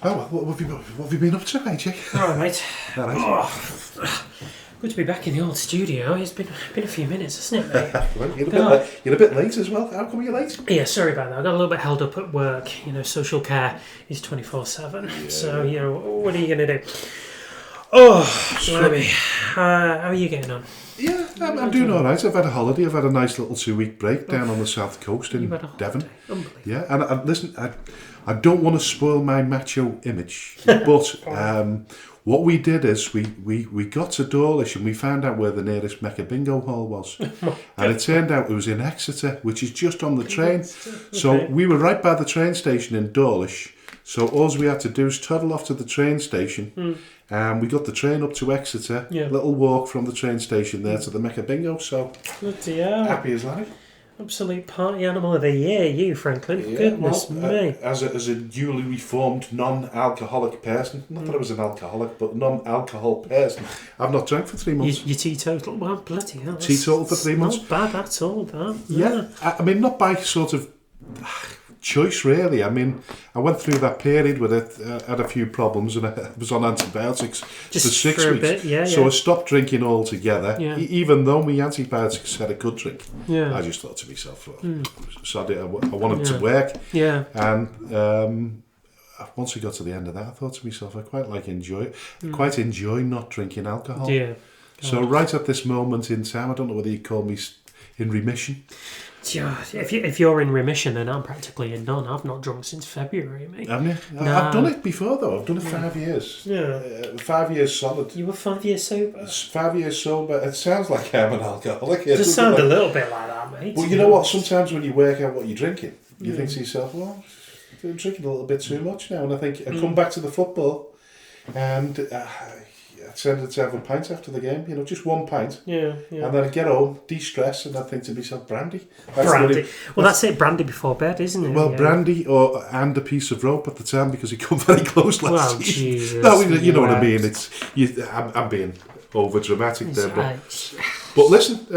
Oh, what have you been up to, AJ? All right, mate. All right. Oh, good to be back in the old studio. It's been a few minutes, hasn't it, mate? Well, you're a bit late as well. How come you're late? Yeah, sorry about that. I got a little bit held up at work. You know, social care is 24/7. Yeah. So, you know, what are you going to do? Oh, blimey. How are you getting on? Yeah, I'm doing all right. I've had a holiday. I've had a nice little 2-week break down on the south coast in Devon. Yeah, and listen, I don't want to spoil my macho image, but what we did is we got to Dawlish and we found out where the nearest Mecca bingo hall was. And it turned out it was in Exeter, which is just on the train. So we were right by the train station in Dawlish. So all we had to do is toddle off to the train station. And we got the train up to Exeter, little walk from the train station there to the Mecca bingo. So happy as life. Absolute party animal of the year, you, Franklin. Yeah, goodness me. As a newly reformed non-alcoholic person, not that I was an alcoholic, but non-alcohol person, I've not drank for 3 months. You teetotal? Well, bloody hell. Teetotal for 3 months. Not bad at all, that. Yeah. I mean, not by sort of choice, really. I mean, I went through that period where I had a few problems and I was on antibiotics for 6 weeks. So I stopped drinking altogether, even though my antibiotics said I could drink. I just thought to myself, sorry, I wanted to work. And once we got to the end of that, I thought to myself, I quite enjoy not drinking alcohol. So right at this moment in time, I don't know whether you call me in remission. Yeah, if you're in remission, then I'm practically in none. I've not drunk since February, mate. Haven't you? No. I've done it before, though. I've done it 5 years. Yeah. 5 years solid. You were 5 years sober? 5 years sober. It sounds like I'm an alcoholic. It does sound a little bit like that, mate. Well, you know what? Sometimes when you work out what you're drinking, you think to yourself, well, I'm drinking a little bit too much now. And I think I come back to the football and I tended to have a pint after the game, just one pint. And then I get home, de-stress, and I think to myself, brandy. That's it, brandy before bed, isn't it? Well, brandy and a piece of rope at the time because he come very close last season. Jesus. No, you know what I mean. I'm being over dramatic there. But listen,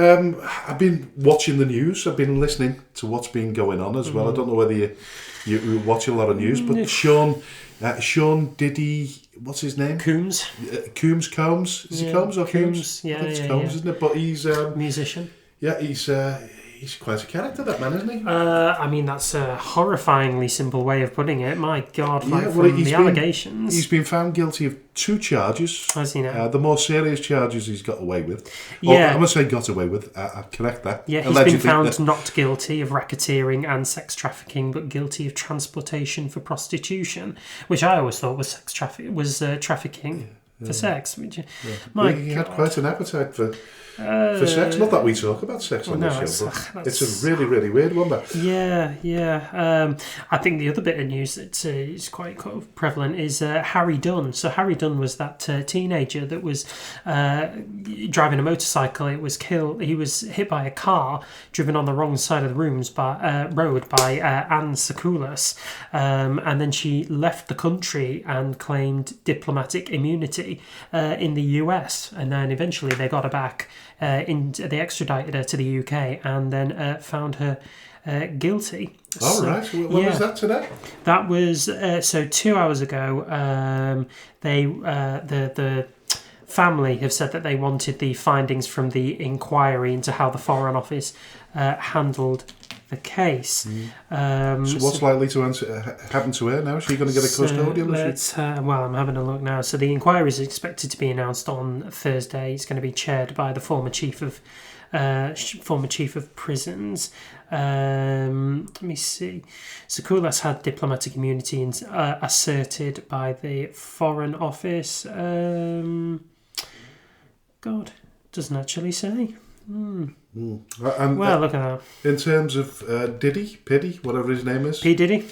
I've been watching the news. I've been listening to what's been going on as well. I don't know whether you watch a lot of news, but Sean Diddy, what's his name? Combs. Combs. Is it Combs or Combs? Yeah, I think it's Combs, isn't it? But he's musician. Yeah, he's quite a character, that man, isn't he? I mean, that's a horrifyingly simple way of putting it. My God, the allegations. He's been found guilty of 2 charges. Has he now? The more serious charges he's got away with. I'm going to say got away with. I'll correct that. Yeah, he's been found not guilty of racketeering and sex trafficking, but guilty of transportation for prostitution, which I always thought was trafficking for sex. He had quite an appetite for sex. Not that we talk about sex on this show, but it's a really, really weird one. That. Yeah. I think the other bit of news that is quite prevalent is Harry Dunn. So Harry Dunn was that teenager that was driving a motorcycle. He was hit by a car driven on the wrong side of the road by Anne Sakoulas, and then she left the country and claimed diplomatic immunity in the US, and then eventually they got her back. They extradited her to the UK and then found her guilty. Right. When was that today? That was 2 hours ago. The family have said that they wanted the findings from the inquiry into how the Foreign Office handled the case. So what's likely to happen to her now? Is she going to get a custodial? Well, I'm having a look now. So the inquiry is expected to be announced on Thursday. It's going to be chaired by the former chief of prisons. Let me see. Sakoulas had diplomatic immunity asserted by the Foreign Office. God, doesn't actually say. Well, look at that. In terms of Piddy, whatever his name is. P. Diddy?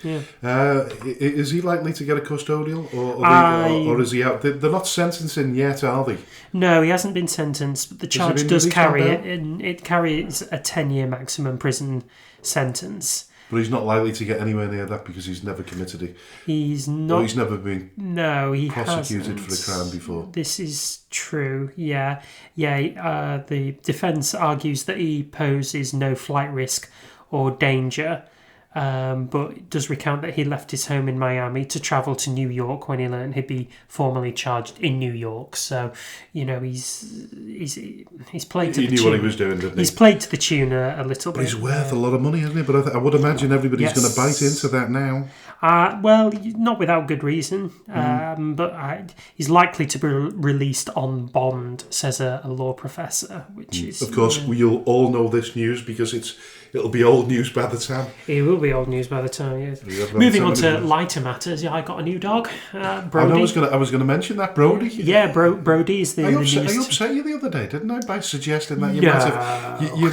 Yeah. Is he likely to get a custodial? Or is he out? They're not sentencing yet, are they? No, he hasn't been sentenced, but the charge does carry it. It carries a 10-year maximum prison sentence. But he's not likely to get anywhere near that because he's never committed it. He's not. Or he's never been prosecuted hasn't. for a crime before. This is true, yeah. The defence argues that he poses no flight risk or danger but it does recount that he left his home in Miami to travel to New York when he learned he'd be formally charged in New York. So, he's played to the tune. He knew what he was doing, didn't he? He's played to the tune a little bit. But he's worth a lot of money, isn't he? But I would imagine everybody's going to bite into that now. Well, not without good reason. But he's likely to be released on bond, says a law professor, which is... Of course, you'll all know this news because it'll be old news by the time. It will be old news by the time, yes. Moving on to lighter matters, I got a new dog, Brody. I was going to mention that, Brody. Yeah, Brody is the newest... I upset you the other day, didn't I, by suggesting that you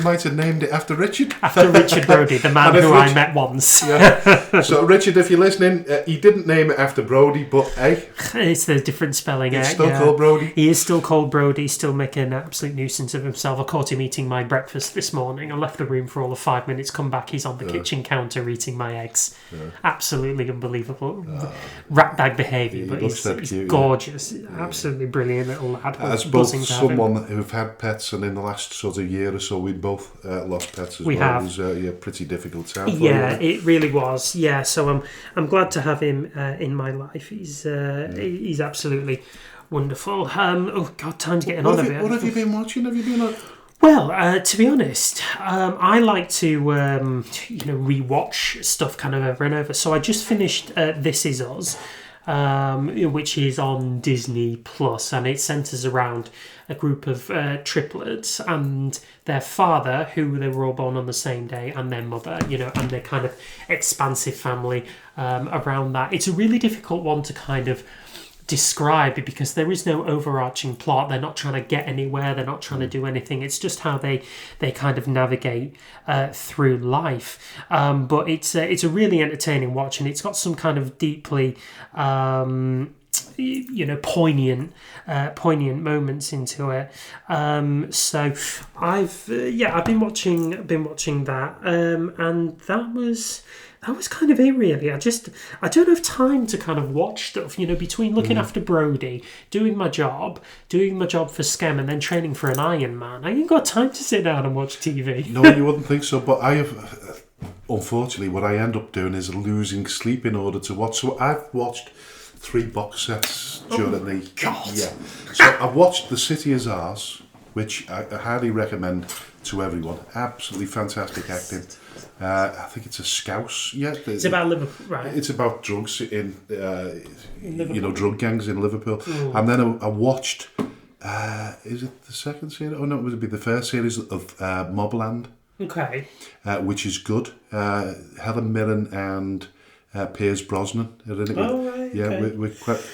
might have named it after Richard? After Richard Brody, the man who I met once. Yeah. So, Richard, if you're listening, he didn't name it after Brody, but hey... It's the different spelling. It's still called Brody. He is still called Brody, still making an absolute nuisance of himself. I caught him eating my breakfast this morning. I left the room for all of 5 minutes, come back, he's on the kitchen counter eating my eggs. Absolutely unbelievable. Rat bag behaviour, but he's cute, gorgeous. Absolutely brilliant little lad. As both someone who've had pets, and in the last sort of year or so, we both lost pets as well. Have. It was a pretty difficult time for you. It really was. Yeah, so I'm glad to have him in my life. He's absolutely wonderful. Oh God, time's getting on a bit. What have you been watching? Have you been Well, to be honest, I like to rewatch stuff kind of over and over. So I just finished This Is Us, which is on Disney Plus, and it centres around a group of triplets and their father, who they were all born on the same day, and their mother, and their kind of expansive family around that. It's a really difficult one to kind of describe because there is no overarching plot. They're not trying to get anywhere. They're not trying to do anything. It's just how they kind of navigate through life. But it's a really entertaining watch, and it's got some kind of deeply poignant moments into it. So I've been watching that, and that was kind of it, really. I don't have time to kind of watch stuff, between looking after Brody, doing my job for SCEM, and then training for an Ironman. I ain't got time to sit down and watch TV. No, you wouldn't think so, but I have, unfortunately, what I end up doing is losing sleep in order to watch. So I've watched 3 box sets during the... God. Yeah. So I've watched The City Is Ours, which I highly recommend to everyone. Absolutely fantastic acting. I think it's a Scouse. Yeah, it's about Liverpool, right? It's about drugs in, drug gangs in Liverpool. And then I watched. Is it the second series? Oh no, it would be the first series of Mobland. Okay. Which is good. Helen Mirren and Piers Brosnan are in it. Right. Yeah, okay. with quite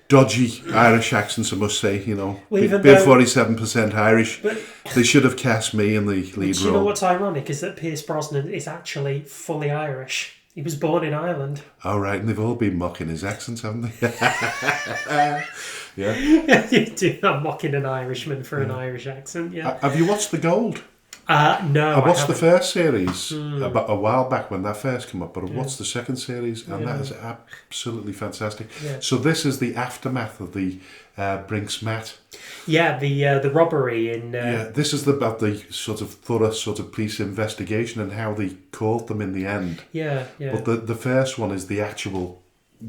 dodgy Irish accents, I must say. Being 47% Irish, but they should have cast me in the lead role. You know what's ironic is that Piers Brosnan is actually fully Irish. He was born in Ireland. Oh, right, and they've all been mocking his accent, haven't they? Yeah. You do not mocking an Irishman for an Irish accent, yeah. Have you watched The Gold? No, I watched the first series about a while back when that first came up, but I watched the second series, and that is absolutely fantastic. Yeah. So this is the aftermath of the Brinks Mat. Yeah, the robbery in... this is about the sort of thorough sort of police investigation and how they caught them in the end. Yeah. But the first one is the actual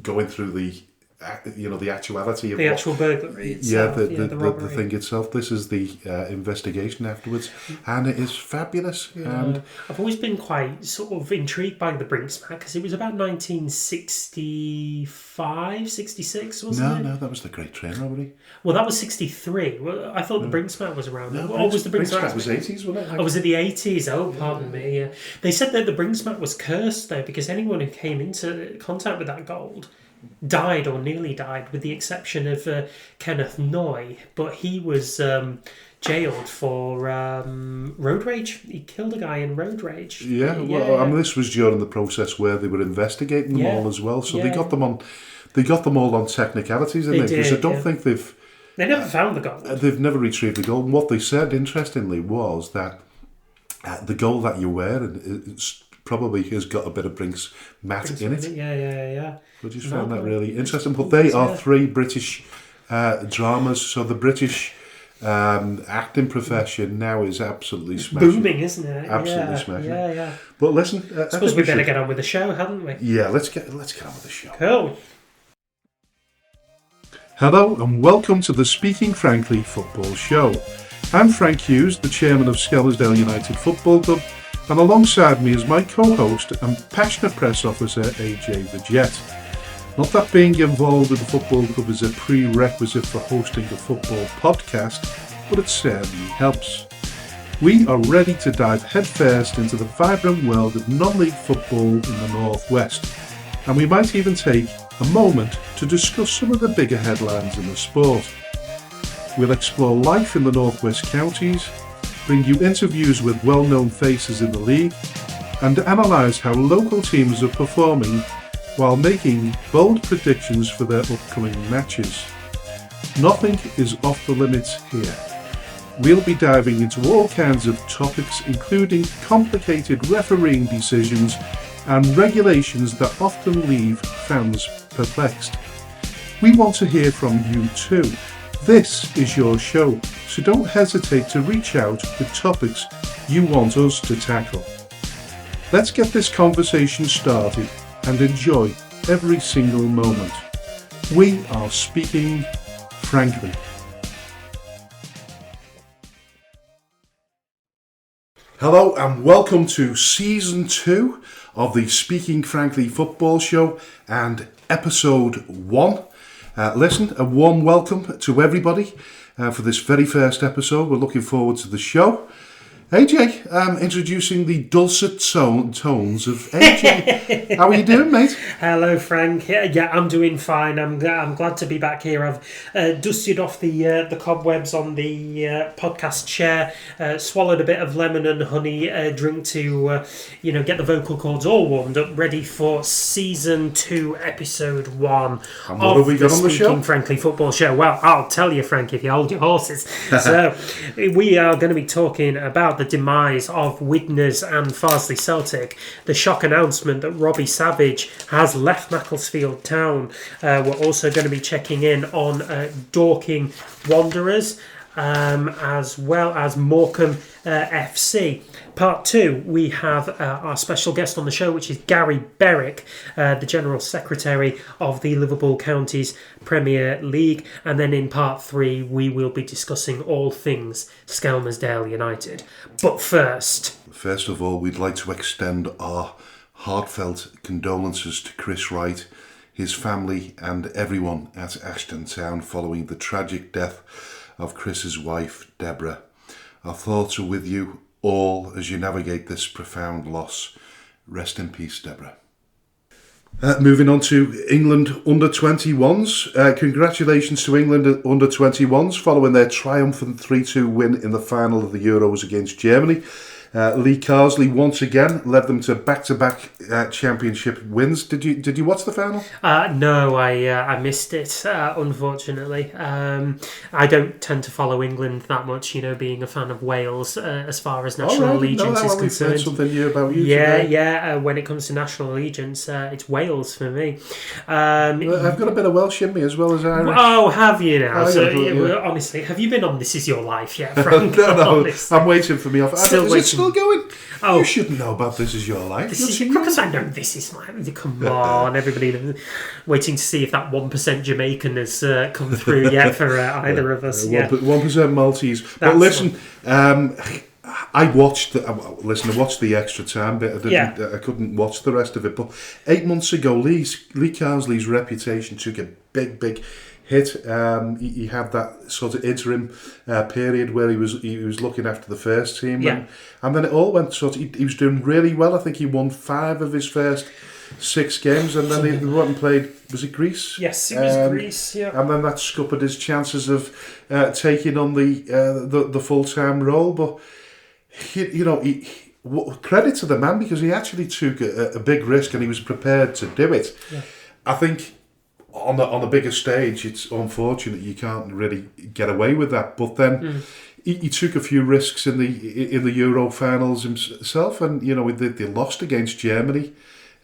going through the... the actuality of the actual burglary itself, the thing itself. This is the investigation afterwards, and it is fabulous. Yeah. And I've always been quite sort of intrigued by the Brinks Mat because it was about 1965, 66, wasn't it? No, that was the Great Train Robbery. Well, that was 63. Well, I thought the Brinks Mat was around then. Was the Brinks Mat was 80s, wasn't it? Was it the 80s? Oh, pardon me. Yeah. They said that the Brinks Mat was cursed though because anyone who came into contact with that gold died or nearly died, with the exception of Kenneth Noy, but he was jailed for road rage. He killed a guy in road rage. Yeah, well, I mean, this was during the process where they were investigating them all as well, so they got them all on technicalities, didn't they? Because I don't think they never found the gold. They've never retrieved the gold. And what they said, interestingly, was that the gold that you wear probably has got a bit of Brinks Mat in it. Yeah. I just found that really interesting. But they are 3 British dramas. So the British acting profession now is absolutely smashing. Booming, isn't it? Absolutely smashing. Yeah. But listen, I suppose we better get on with the show, hadn't we? Yeah, let's get on with the show. Cool. Hello and welcome to the Speaking Frankly Football Show. I'm Frank Hughes, the chairman of Skelmersdale United Football Club, and alongside me is my co-host and passionate press officer AJ Vergette. Not that being involved with the football club is a prerequisite for hosting a football podcast, but it certainly helps. We are ready to dive headfirst into the vibrant world of non-league football in the Northwest, and we might even take a moment to discuss some of the bigger headlines in the sport. We'll explore life in the Northwest counties, bring you interviews with well-known faces in the league, and analyse how local teams are performing while making bold predictions for their upcoming matches. Nothing is off the limits here. We'll be diving into all kinds of topics, including complicated refereeing decisions and regulations that often leave fans perplexed. We want to hear from you too. This is your show, so don't hesitate to reach out with topics you want us to tackle. Let's get this conversation started and enjoy every single moment. We are speaking frankly. Hello and welcome to Season 2 of the Speaking Frankly Football Show and Episode 1. Listen, a warm welcome to everybody for this very first episode. We're looking forward to the show. AJ, introducing the dulcet tones of AJ. How are you doing, mate? Hello, Frank. Yeah, I'm doing fine. I'm glad to be back here. I've dusted off the cobwebs on the podcast chair, swallowed a bit of lemon and honey drink to get the vocal cords all warmed up, ready for Season 2, Episode 1 and what have we got on the show? Speaking Frankly Football Show. Well, I'll tell you, Frank, if you hold your horses. So, we are going to be talking about the demise of Widnes and Farsley Celtic, the shock announcement that Robbie Savage has left Macclesfield town. We're also going to be checking in on Dorking Wanderers, as well as Morecambe FC. Part 2, we have our special guest on the show, which is Gary Berwick, the General Secretary of the Liverpool Counties Premier League. And then in Part 3, we will be discussing all things Skelmersdale United. But first of all, we'd like to extend our heartfelt condolences to Chris Wright, his family and everyone at Ashton Town following the tragic death of Chris's wife, Deborah. Our thoughts are with you all as you navigate this profound loss. Rest in peace, Deborah. Moving on to England under-21s. Congratulations to England under-21s following their triumphant 3-2 win in the final of the Euros against Germany. Lee Carsley once again led them to back-to-back championship wins. Did you watch the final? No, I missed it, unfortunately. I don't tend to follow England that much, being a fan of Wales as far as national allegiance is concerned. We've heard something new about you today. Yeah. When it comes to national allegiance, it's Wales for me. I've got a bit of Welsh in me as well as Irish. Oh, have you now? Honestly, have you been on This Is Your Life yet, Frank? No, I'm waiting for me off. Still Still going? Oh, you shouldn't know about This Is Your Life. Because I know This Is My Life. Come on, everybody waiting to see if that 1% Jamaican has come through yet for either of us. 1% Maltese. But listen, I watched the extra time bit. I couldn't watch the rest of it. But 8 months ago, Lee Carsley's reputation took a big hit. He had that sort of interim period where he was looking after the first team, and then it all went he was doing really well. I think he won 5 of his first 6 games, and then he went and played. Was it Greece? Yes, it was Greece. Yeah, and then that scuppered his chances of taking on the full-time role. But credit to the man, because he actually took a big risk and he was prepared to do it. Yeah. I think on the bigger stage, it's unfortunate you can't really get away with that. But then he took a few risks in the Euro finals himself, and they lost against Germany.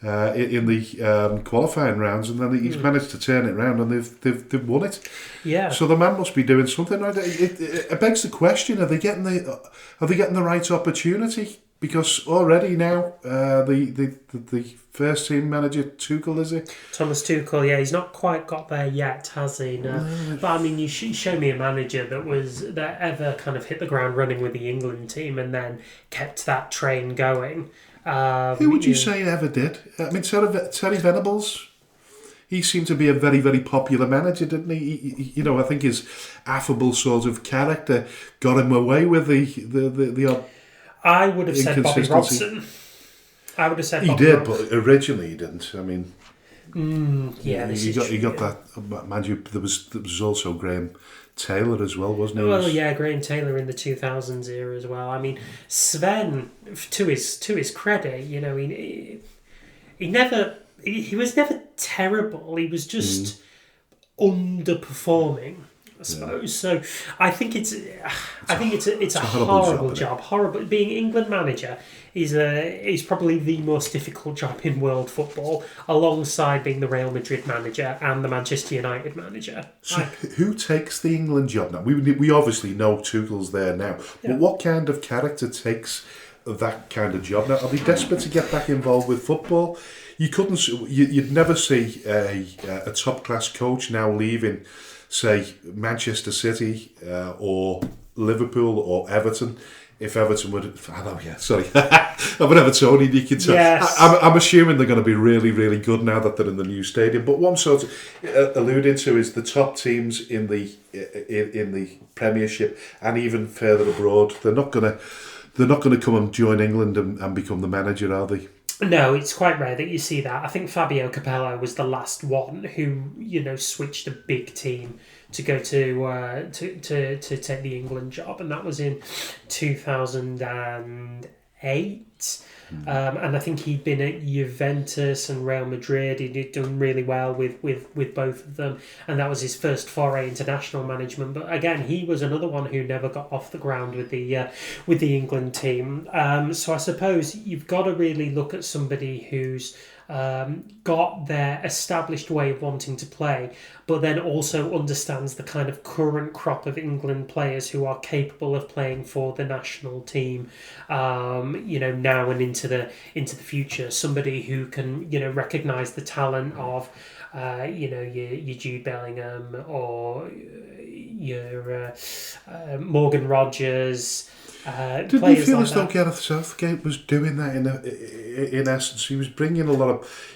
in the qualifying rounds, and then he's managed to turn it around, and they've won it. Yeah. So the man must be doing something right. It begs the question: Are they getting the right opportunity? Because already now, the first team manager Tuchel, is it? Thomas Tuchel, yeah, he's not quite got there yet, has he? No. But I mean, you show me a manager that ever kind of hit the ground running with the England team and then kept that train going. Who would you say ever did? I mean, Terry Venables. He seemed to be a very, very popular manager, didn't he? I think his affable sort of character got him away with the odd. I would have said Bobby Robson. I would have said Bobby Robson. But originally he didn't. I mean, he got that. Mind you, there was also Graham Taylor as well, wasn't he? Well, yeah, Graham Taylor in the 2000s era as well. I mean, Sven, to his credit, he was never terrible. He was just underperforming, I suppose. So I think it's a horrible job. Horrible. Being England manager is probably the most difficult job in world football, alongside being the Real Madrid manager and the Manchester United manager. So who takes the England job now? We obviously know Tuchel's there now, but what kind of character takes that kind of job now? Are they desperate to get back involved with football? You'd never see a top class coach now leaving, say, Manchester City or Liverpool or Everton. If Everton would, I'm an Evertonian, you can tell. Yes. I'm assuming they're going to be really, really good now that they're in the new stadium. But what I'm sort of alluding to is the top teams in the Premiership and even further abroad. They're not going to come and join England and become the manager, are they? No, it's quite rare that you see that. I think Fabio Capello was the last one who, switched a big team to go to take the England job, and that was in 2008. And I think he'd been at Juventus and Real Madrid. He'd done really well with both of them, and that was his first foray into national management. But again, he was another one who never got off the ground with the England team. So I suppose you've got to really look at somebody who's got their established way of wanting to play, but then also understands the kind of current crop of England players who are capable of playing for the national team, now and into the future. Somebody who can, recognise the talent of, your Jude Bellingham or your Morgan Rogers. Didn't you feel as though Gareth Southgate was doing that in essence? He was bringing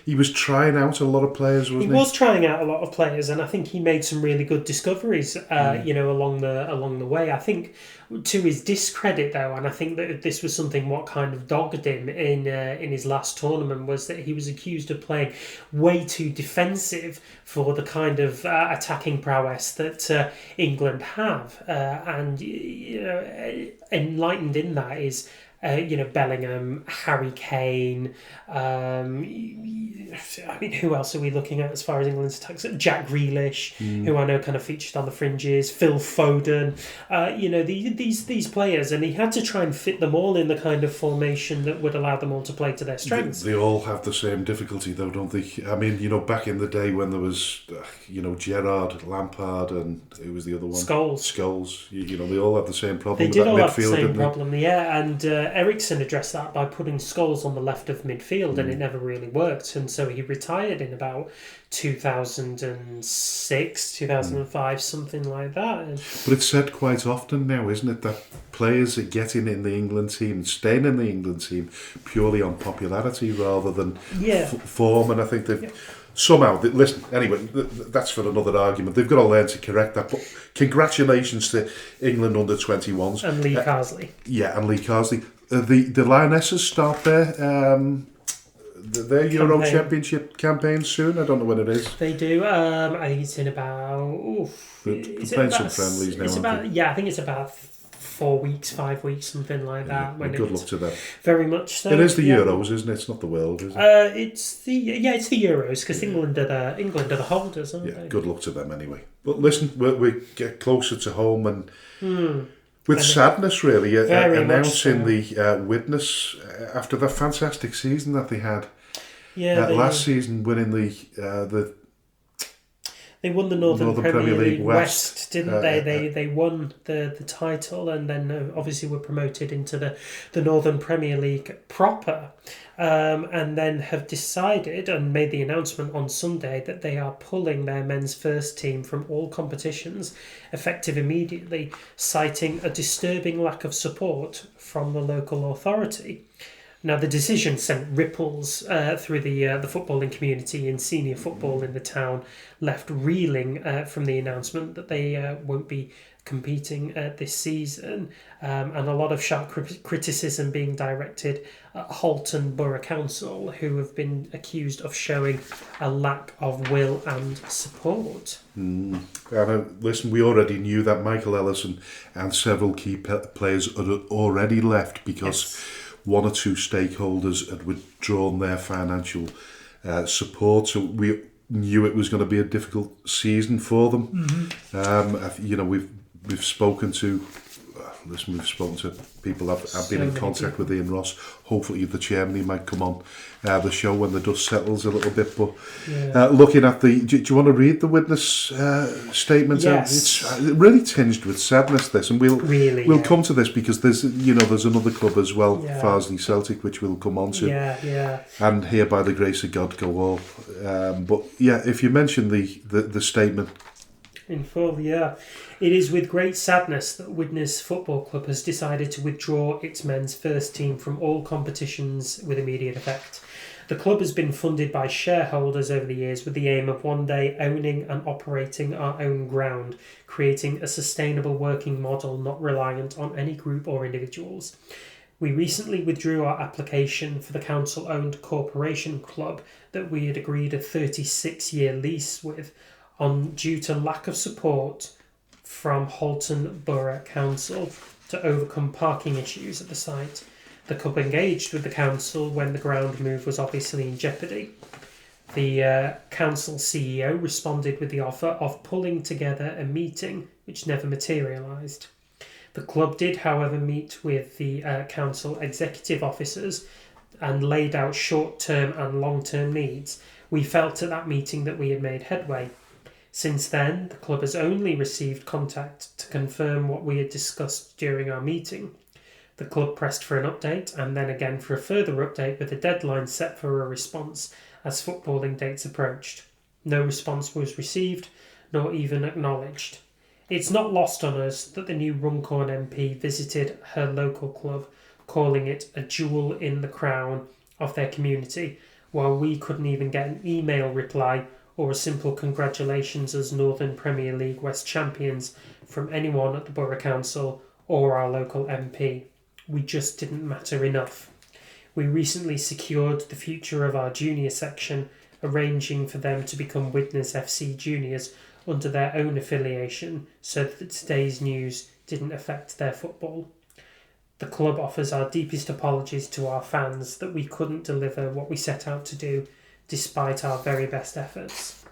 he was trying out a lot of players, wasn't he? He was trying out a lot of players, and I think he made some really good discoveries, along the way. I think, to his discredit though, and I think that this was something what kind of dogged him in his last tournament, was that he was accused of playing way too defensive for the kind of attacking prowess that England have, and enlightened in that is Bellingham, Harry Kane. Who else are we looking at as far as England's attacks? Jack Grealish, who I know kind of featured on the fringes. Phil Foden. These players, and he had to try and fit them all in the kind of formation that would allow them all to play to their strengths. They all have the same difficulty, though, don't they? I mean, back in the day when there was, Gerrard, Lampard, and who was the other one? Scholes. They all had the same problem. They did all have the same problem, yeah. And Ericsson addressed that by putting Scholes on the left of midfield, and it never really worked. And so he retired in about 2006, 2005, something like that. But it's said quite often now, isn't it, that players are getting in the England team, staying in the England team purely on popularity rather than form. And I think they've somehow, listen, anyway, that's for another argument. They've got to learn to correct that. But congratulations to England under-21s. And Lee Carsley. And Lee Carsley. The Lionesses start their Euro Championship campaign soon. I don't know when it is. They do. I think it's in about... playing some friendlies now. I think it's about 4 weeks, 5 weeks, something like that. Good luck to them. Very much so. It is the Euros, isn't it? It's not the World, is it? It's the Euros, because England are the holders, aren't they? Good luck to them anyway. But listen, we get closer to home and with sadness, really, announcing the Widnes after the fantastic season that they had. last season winning the they won the Northern Premier League West, didn't they? They won the title, and then obviously were promoted into the Northern Premier League proper, and then have decided and made the announcement on Sunday that they are pulling their men's first team from all competitions, effective immediately, citing a disturbing lack of support from the local authority. Now, the decision sent ripples through the footballing community in senior football in the town, left reeling from the announcement that they won't be competing this season, and a lot of sharp criticism being directed at Halton Borough Council, who have been accused of showing a lack of will and support. Listen, we already knew that Michael Ellison and several key players had already left because one or two stakeholders had withdrawn their financial support, so we knew it was going to be a difficult season for them. We've spoken to people. I've been in contact with Ian Ross. Hopefully the chairman, he might come on the show when the dust settles a little bit. But looking at do you want to read the witness statement? Yes. It's really tinged with sadness, this, and we'll come to this because there's another club as well, Farsley Celtic, which we'll come on to. And here, by the grace of God, go all. But if you mention the statement. In full, It is with great sadness that Widnes Football Club has decided to withdraw its men's first team from all competitions with immediate effect. The club has been funded by shareholders over the years with the aim of one day owning and operating our own ground, creating a sustainable working model not reliant on any group or individuals. We recently withdrew our application for the council-owned corporation club that we had agreed a 36-year lease with, due to lack of support from Halton Borough Council to overcome parking issues at the site. The club engaged with the council when the ground move was obviously in jeopardy. The council CEO responded with the offer of pulling together a meeting which never materialised. The club did, however, meet with the council executive officers and laid out short-term and long-term needs. We felt at that meeting that we had made headway. Since then, the club has only received contact to confirm what we had discussed during our meeting. The club pressed for an update and then again for a further update with a deadline set for a response as footballing dates approached. No response was received, nor even acknowledged. It's not lost on us that the new Runcorn MP visited her local club, calling it a jewel in the crown of their community, while we couldn't even get an email reply or a simple congratulations as Northern Premier League West champions from anyone at the Borough Council or our local MP. We just didn't matter enough. We recently secured the future of our junior section, arranging for them to become Widnes FC juniors under their own affiliation so that today's news didn't affect their football. The club offers our deepest apologies to our fans that we couldn't deliver what we set out to do, despite our very best efforts.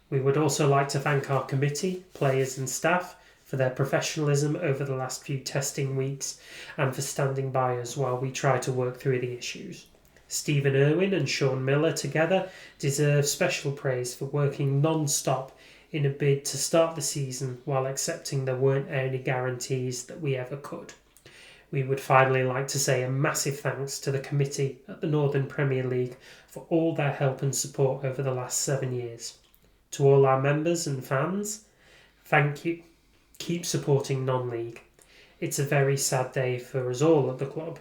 We would also like to thank our committee, players and staff for their professionalism over the last few testing weeks and for standing by us while we try to work through the issues. Stephen Irwin and Sean Miller together deserve special praise for working non-stop in a bid to start the season while accepting there weren't any guarantees that we ever could. We would finally like to say a massive thanks to the committee at the Northern Premier League for all their help and support over the last 7 years. To all our members and fans, thank you. Keep supporting non-league. It's a very sad day for us all at the club,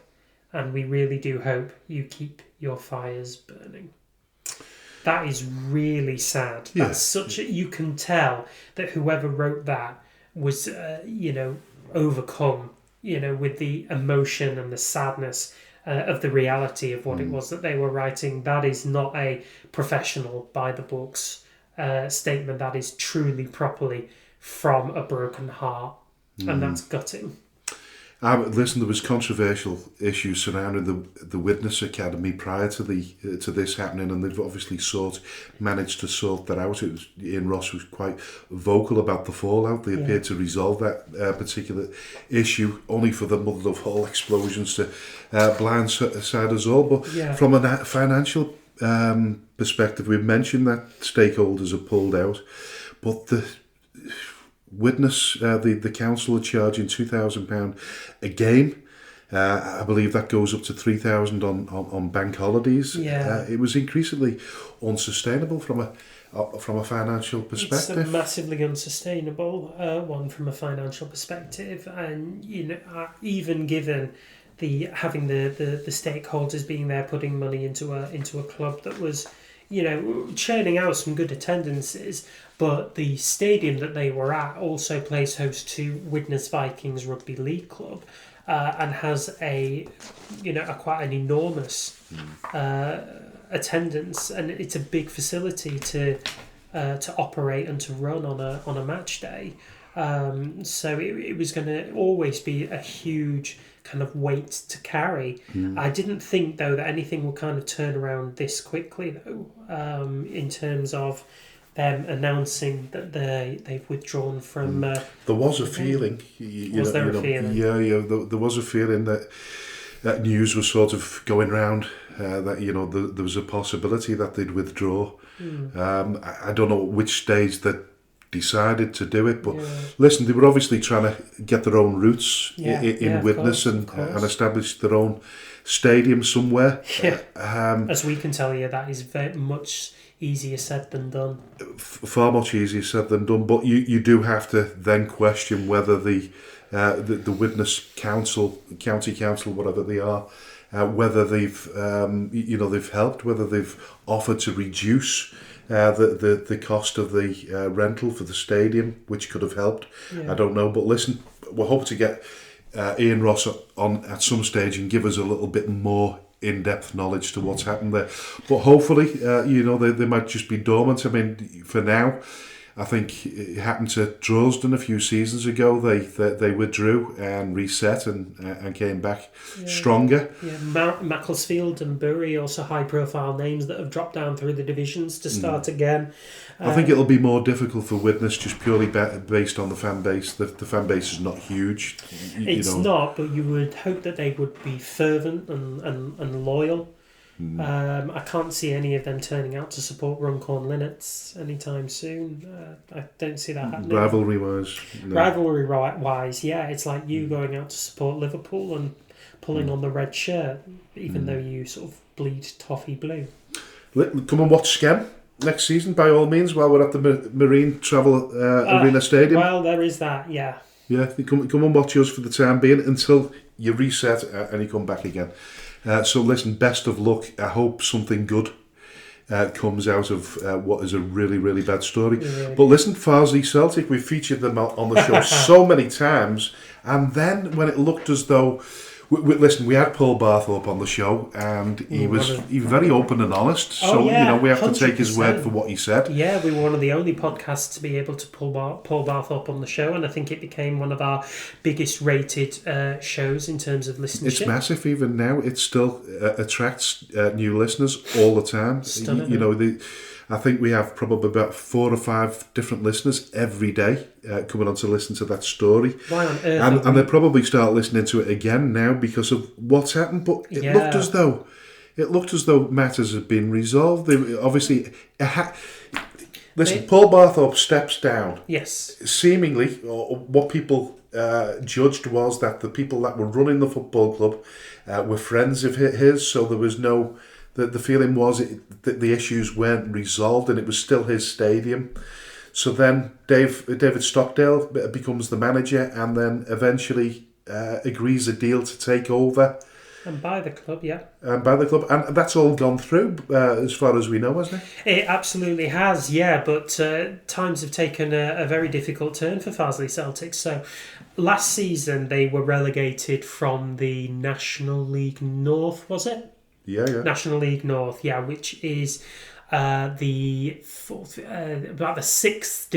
and we really do hope you keep your fires burning. That is really sad. Yeah. That's you can tell that whoever wrote that was, overcome, with the emotion and the sadness of the reality of what it was that they were writing. That is not a professional, by the books statement. That is truly, properly from a broken heart, and that's gutting. Listen, there was controversial issues surrounding the Witness Academy prior to this happening, and they've obviously managed to sort that out. Ian Ross was quite vocal about the fallout. They appeared to resolve that particular issue, only for the mother of all explosions to blindside us all. But from a financial perspective, we mentioned that stakeholders are pulled out, but the Widnes, the council are charging £2,000 a game. I believe that goes up to 3,000 on bank holidays. Yeah. It was increasingly unsustainable from a financial perspective. It's a massively unsustainable one from a financial perspective, and even given having the stakeholders being there, putting money into a club that was, churning out some good attendances, but the stadium that they were at also plays host to Widnes Vikings Rugby League Club, and has a quite an enormous attendance, and it's a big facility to operate and to run on a match day. So it was going to always be a huge kind of weight to carry. I didn't think, though, that anything would kind of turn around this quickly, though, in terms of them announcing that they've withdrawn from... there was a feeling. Was there a feeling? Yeah, there was a feeling that news was sort of going round, that, there was a possibility that they'd withdraw. I don't know at which stage that decided to do it, but listen, they were obviously trying to get their own roots in Widnes and establish their own stadium somewhere. As we can tell you, that is very much easier said than done. Far much easier said than done, but you do have to then question whether the Widnes Council, County Council, whatever they are, whether they've they've helped, whether they've offered to reduce the cost of the rental for the stadium, which could have helped. I don't know, but listen, we'll hope to get Ian Ross on at some stage and give us a little bit more in-depth knowledge to what's happened there. But hopefully, they might just be dormant. I mean, for now, I think it happened to Droylsden a few seasons ago. They withdrew and reset and came back stronger. Yeah, Macclesfield and Bury, also high-profile names that have dropped down through the divisions to start again. I think it'll be more difficult for Widnes just purely based on the fan base. The fan base is not huge. It's not, but you would hope that they would be fervent and loyal. I can't see any of them turning out to support Runcorn Linnets anytime soon. I don't see that happening. Rivalry-wise? No. Rivalry-wise, yeah. It's like you going out to support Liverpool and pulling on the red shirt, even though you sort of bleed toffee blue. Come and watch Skem next season, by all means, while we're at the Marine Travel Arena Stadium. Well, there is that, yeah. Yeah, come and watch us for the time being until you reset and you come back again. So listen, best of luck. I hope something good comes out of what is a really, really bad story. But listen, Farsley Celtic, we've featured them on the show so many times, and then when it looked as though... Listen, we had Paul Barthorpe on the show, and he was very open and honest. So we have 100%. To take his word for what he said. Yeah, we were one of the only podcasts to be able to pull Paul Barthorpe on the show, and I think it became one of our biggest rated shows in terms of listenership. It's massive even now. It still attracts new listeners all the time. Stunning. I think we have probably about 4 or 5 different listeners every day coming on to listen to that story. Why on earth? And they'll probably start listening to it again now because of what's happened. But it looked as though matters had been resolved. Paul Barthorpe steps down. Yes. Seemingly, what people judged was that the people that were running the football club were friends of his, so there was no... The feeling was that the issues weren't resolved and it was still his stadium. So then David Stockdale becomes the manager and then eventually agrees a deal to take over. And buy the club, yeah. And that's all gone through as far as we know, hasn't it? It absolutely has, yeah, but times have taken a very difficult turn for Farsley Celtic. So last season they were relegated from the National League North, was it? Yeah. National League North, yeah, which is the fourth, about the sixth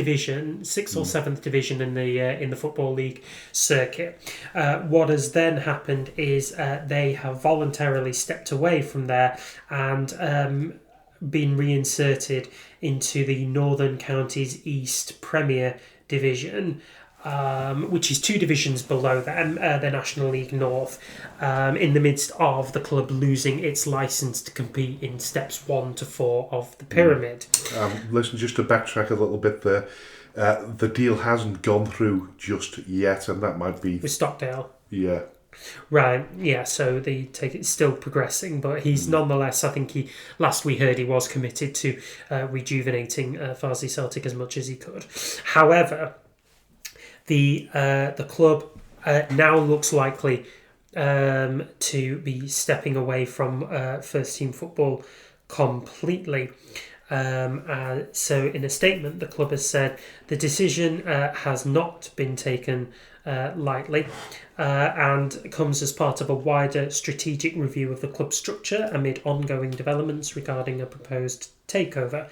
or seventh division in the Football League circuit. What has then happened is they have voluntarily stepped away from there and been reinserted into the Northern Counties East Premier Division. which is 2 divisions below them, the National League North, in the midst of the club losing its licence to compete in steps 1 to 4 of the pyramid. Listen, just to backtrack a little bit there, the deal hasn't gone through just yet, and that might be... With Stockdale? Yeah. Right, yeah, so it's still progressing, but he's nonetheless, I think last we heard he was committed to rejuvenating Farsley Celtic as much as he could. However, the club now looks likely to be stepping away from first team football completely. So in a statement, the club has said the decision has not been taken lightly and comes as part of a wider strategic review of the club structure amid ongoing developments regarding a proposed takeover.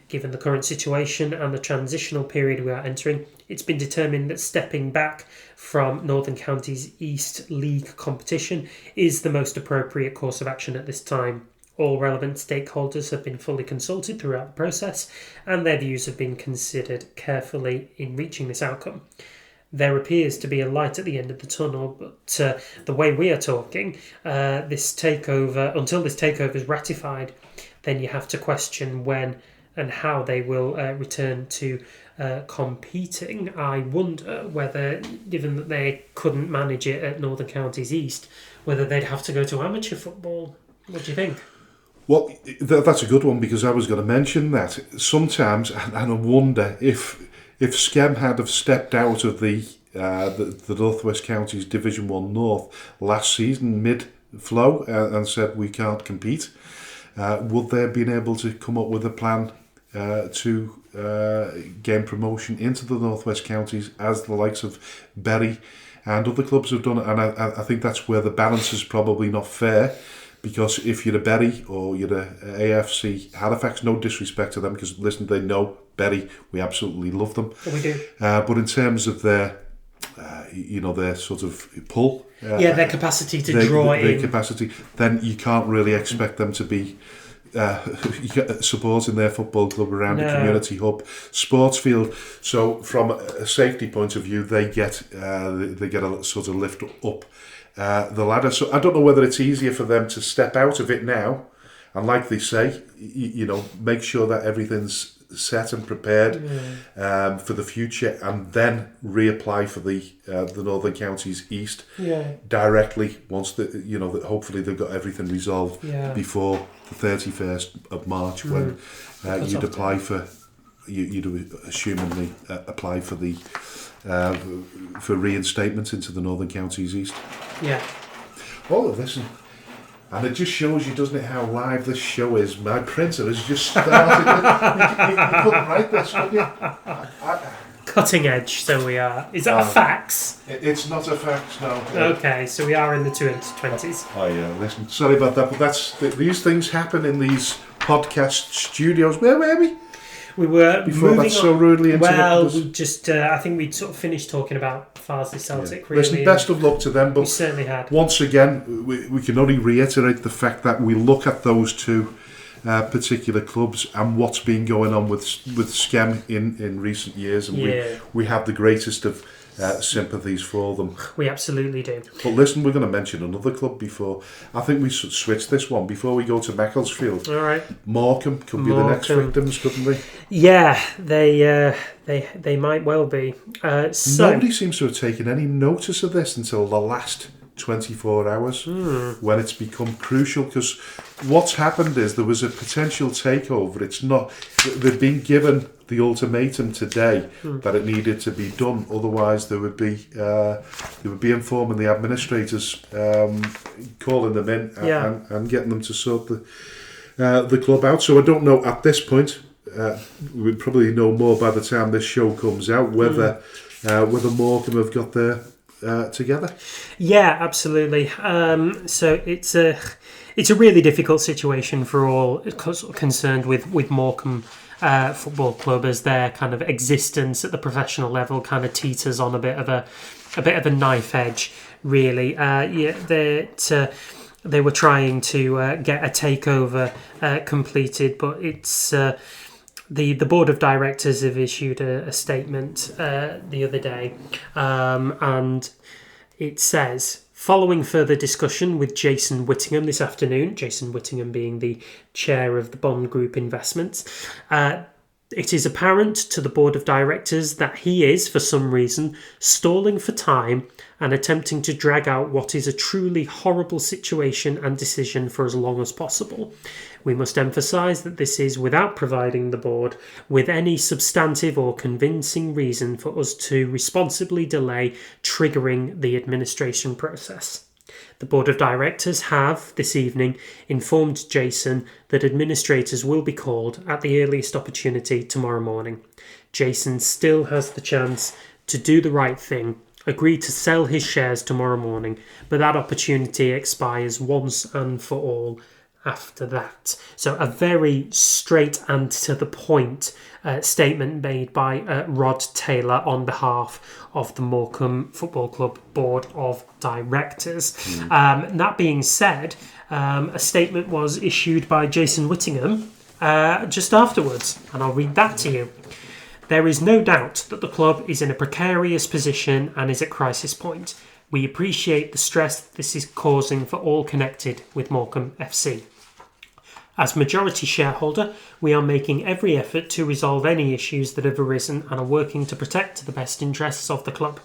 Given the current situation and the transitional period we are entering, it's been determined that stepping back from Northern Counties East League competition is the most appropriate course of action at this time. All relevant stakeholders have been fully consulted throughout the process, and their views have been considered carefully in reaching this outcome. There appears to be a light at the end of the tunnel, but the way we are talking, until this takeover is ratified, then you have to question when and how they will return to competing. I wonder whether, given that they couldn't manage it at Northern Counties East, whether they'd have to go to amateur football. What do you think? Well, that's a good one, because I was going to mention that sometimes, and I wonder if Skem had have stepped out of the North West Counties Division 1 North last season mid-flow and said we can't compete, would they have been able to come up with a plan to gain promotion into the North West Counties as the likes of Bury and other clubs have done it? And I think that's where the balance is probably not fair. Because if you're a Bury or you're a AFC Halifax, no disrespect to them, because listen, they know Bury, we absolutely love them. We do. But in terms of their, their sort of pull, their capacity to draw in, their capacity, then you can't really expect them to be supporting their football club around a community hub sports field. So from a safety point of view, they get a sort of lift up the ladder. So I don't know whether it's easier for them to step out of it now and, like they say, make sure that everything's set and prepared for the future, and then reapply for the Northern Counties East directly once hopefully they've got everything resolved before the 31st of March when you'd apply for you'd assumingly apply for the for reinstatement into the Northern Counties East. Yeah. Oh, listen. And it just shows you, doesn't it, how live this show is. My printer has just started. you couldn't write this, could you? Cutting edge, so we are. Is that a fax? It's not a fax, no. Okay, so we are in the 2020s. Oh, yeah, listen. Sorry about that, but these things happen in these podcast studios. Where were we? We were before that's so rudely interrupted. Well, we just I think we'd sort of finished talking about Farsley Celtic. Really, listen, best of luck to them. But we certainly had. Once again, we can only reiterate the fact that we look at those two particular clubs and what's been going on with Skem in recent years, and we have the greatest of sympathies for them. We absolutely do. But listen, we're going to mention another club before. I think we should switch this one before we go to Macclesfield. All right. Morecambe could be the next victims, couldn't they? Yeah, they might well be. Nobody seems to have taken any notice of this until the last 24 hours when it's become crucial, because what's happened is there was a potential takeover. It's not, they've been given the ultimatum today that it needed to be done, otherwise they would be informing the administrators, calling them in and getting them to sort the club out. So I don't know at this point, we'll probably know more by the time this show comes out, whether Morecambe have got their together. Yeah, absolutely. So it's a really difficult situation for all concerned with Morecambe Football Club, as their kind of existence at the professional level kind of teeters on a bit of a knife edge, really. They were trying to get a takeover completed, but it's the board of directors have issued a statement the other day, and it says, following further discussion with Jason Whittingham this afternoon, Jason Whittingham being the chair of the Bond Group Investments, it is apparent to the board of directors that he is, for some reason, stalling for time and attempting to drag out what is a truly horrible situation and decision for as long as possible. We must emphasise that this is without providing the board with any substantive or convincing reason for us to responsibly delay triggering the administration process. The board of directors have, this evening, informed Jason that administrators will be called at the earliest opportunity tomorrow morning. Jason still has the chance to do the right thing, agree to sell his shares tomorrow morning, but that opportunity expires once and for all after that. So a very straight and to the point statement made by Rod Taylor on behalf of the Morecambe Football Club Board of Directors. That being said, a statement was issued by Jason Whittingham just afterwards, and I'll read that to you. There is no doubt that the club is in a precarious position and is at crisis point. We appreciate the stress this is causing for all connected with Morecambe FC. As majority shareholder, we are making every effort to resolve any issues that have arisen and are working to protect the best interests of the club.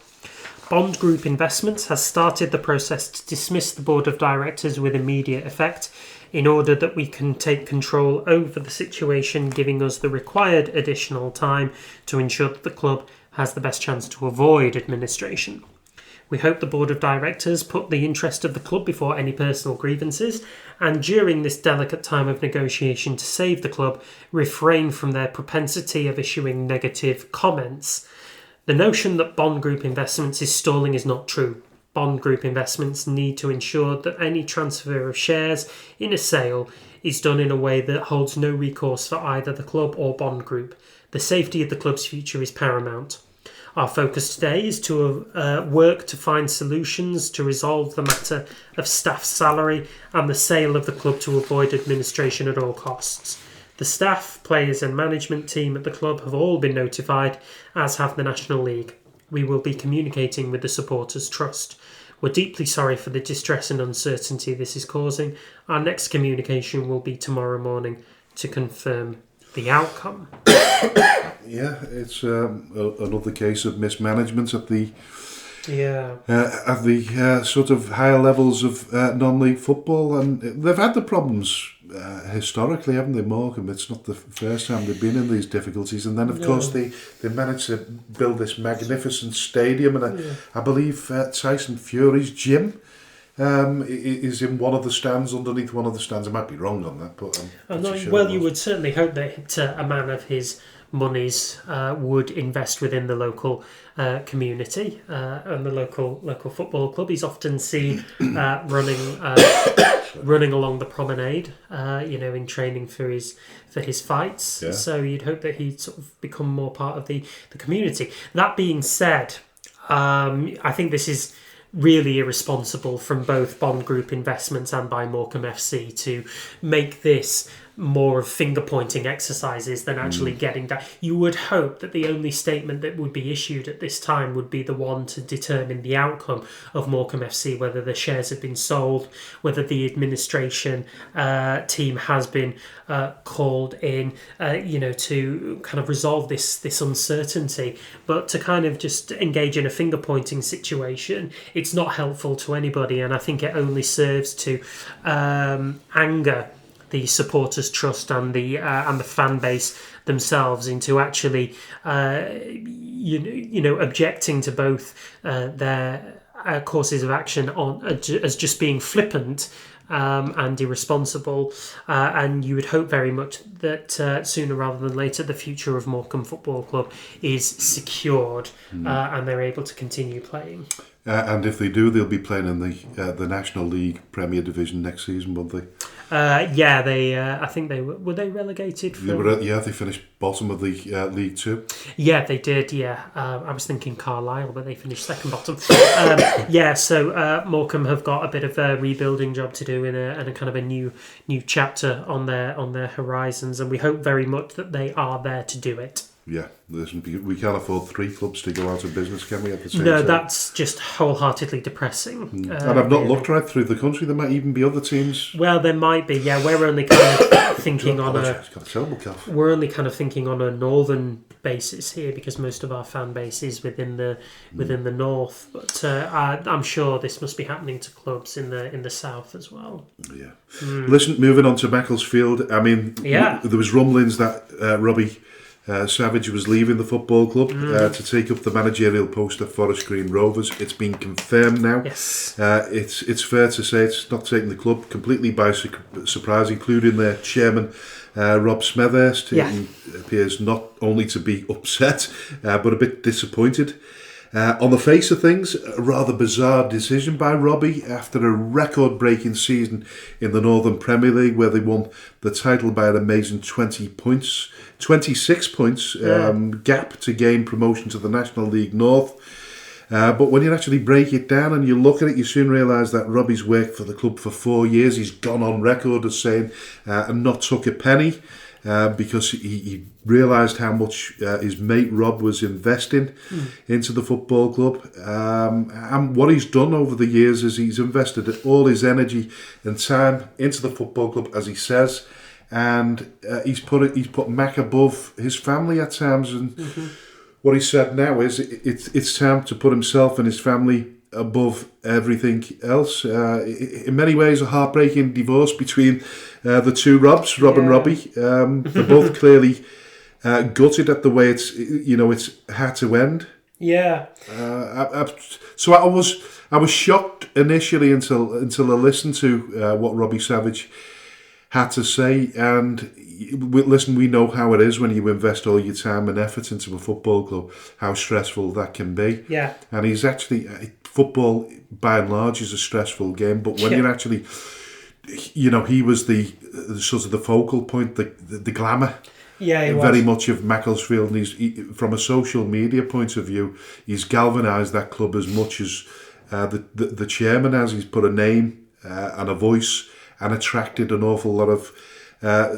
Bond Group Investments has started the process to dismiss the board of directors with immediate effect in order that we can take control over the situation, giving us the required additional time to ensure that the club has the best chance to avoid administration. We hope the board of directors put the interest of the club before any personal grievances, and during this delicate time of negotiation to save the club, refrain from their propensity of issuing negative comments. The notion that Bond Group Investments is stalling is not true. Bond Group Investments need to ensure that any transfer of shares in a sale is done in a way that holds no recourse for either the club or Bond Group. The safety of the club's future is paramount. Our focus today is to work to find solutions to resolve the matter of staff salary and the sale of the club to avoid administration at all costs. The staff, players and management team at the club have all been notified, as have the National League. We will be communicating with the Supporters Trust. We're deeply sorry for the distress and uncertainty this is causing. Our next communication will be tomorrow morning to confirm the outcome. Yeah, it's another case of mismanagement at the sort of higher levels of non-league football, and they've had the problems historically, haven't they, Morecambe? It's not the first time they've been in these difficulties, and then of course they managed to build this magnificent stadium, and I believe Tyson Fury's gym is in one of the stands, underneath one of the stands. I might be wrong on that, but well, you would certainly hope that a man of his monies would invest within the local community and the local football club. He's often seen running along the promenade, in training for his fights. Yeah. So you'd hope that he'd sort of become more part of the community. That being said, I think this is really irresponsible from both Bond Group Investments and by Morecambe FC to make this more of finger-pointing exercises than actually getting down. You would hope that the only statement that would be issued at this time would be the one to determine the outcome of Morecambe FC, whether the shares have been sold, whether the administration team has been called in, to kind of resolve this uncertainty. But to kind of just engage in a finger-pointing situation, it's not helpful to anybody, and I think it only serves to anger the Supporters Trust and the fan base themselves into actually, objecting to both their courses of action as just being flippant and irresponsible. And you would hope very much that sooner rather than later the future of Morecambe Football Club is secured and they're able to continue playing. And if they do, they'll be playing in the National League Premier Division next season, won't they? Yeah, they. I think they were they relegated? They finished bottom of the League Two. Yeah, they did. Yeah, I was thinking Carlisle, but they finished second bottom. So Morecambe have got a bit of a rebuilding job to do and a kind of a new chapter on their horizons, and we hope very much that they are there to do it. Yeah, listen, we can't afford 3 clubs to go out of business, can we, at the same time? No, that's just wholeheartedly depressing. And I've not looked right through the country. There might even be other teams. Well, there might be. Yeah, we're only kind of thinking on a... Got a terrible cough. We're only kind of thinking on a northern basis here because most of our fan base is within the north. But I'm sure this must be happening to clubs in the south as well. Yeah. Listen, moving on to Macclesfield. I mean, there was rumblings that Robbie Savage was leaving the football club to take up the managerial post at Forest Green Rovers. It's been confirmed now. Yes. It's fair to say it's not taking the club completely by surprise, including their chairman, Rob Smethurst. Yeah. He appears not only to be upset, but a bit disappointed. On the face of things, a rather bizarre decision by Robbie after a record-breaking season in the Northern Premier League where they won the title by an amazing 26 points gap to gain promotion to the National League North. But when you actually break it down and you look at it, you soon realise that Robbie's worked for the club for 4 years. He's gone on record as saying and not took a penny. Because he realised how much his mate Rob was investing into the football club. And what he's done over the years is he's invested all his energy and time into the football club, as he says, and he's put Macc above his family at times. And what he said now is it's time to put himself and his family above everything else. In many ways, a heartbreaking divorce between the two Robs, Rob and Robbie. They're both clearly gutted at the way it's had to end. Yeah. So I was shocked initially until I listened to what Robbie Savage had to say. And listen, we know how it is when you invest all your time and effort into a football club, how stressful that can be. Yeah. And he's actually, football by and large is a stressful game, but when you're actually, he was the sort of the focal point, the glamour. Yeah, he very was. much of Macclesfield, and from a social media point of view, he's galvanised that club as much as the chairman has. He's put a name and a voice and attracted an awful lot of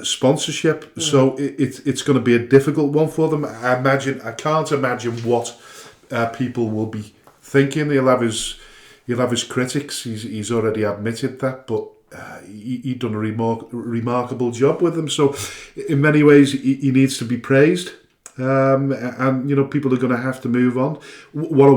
sponsorship. So it's going to be a difficult one for them. I can't imagine what people will be thinking. He'll have his critics. He's already admitted that, but he's done a remarkable job with them. So in many ways, he needs to be praised. And people are going to have to move on. What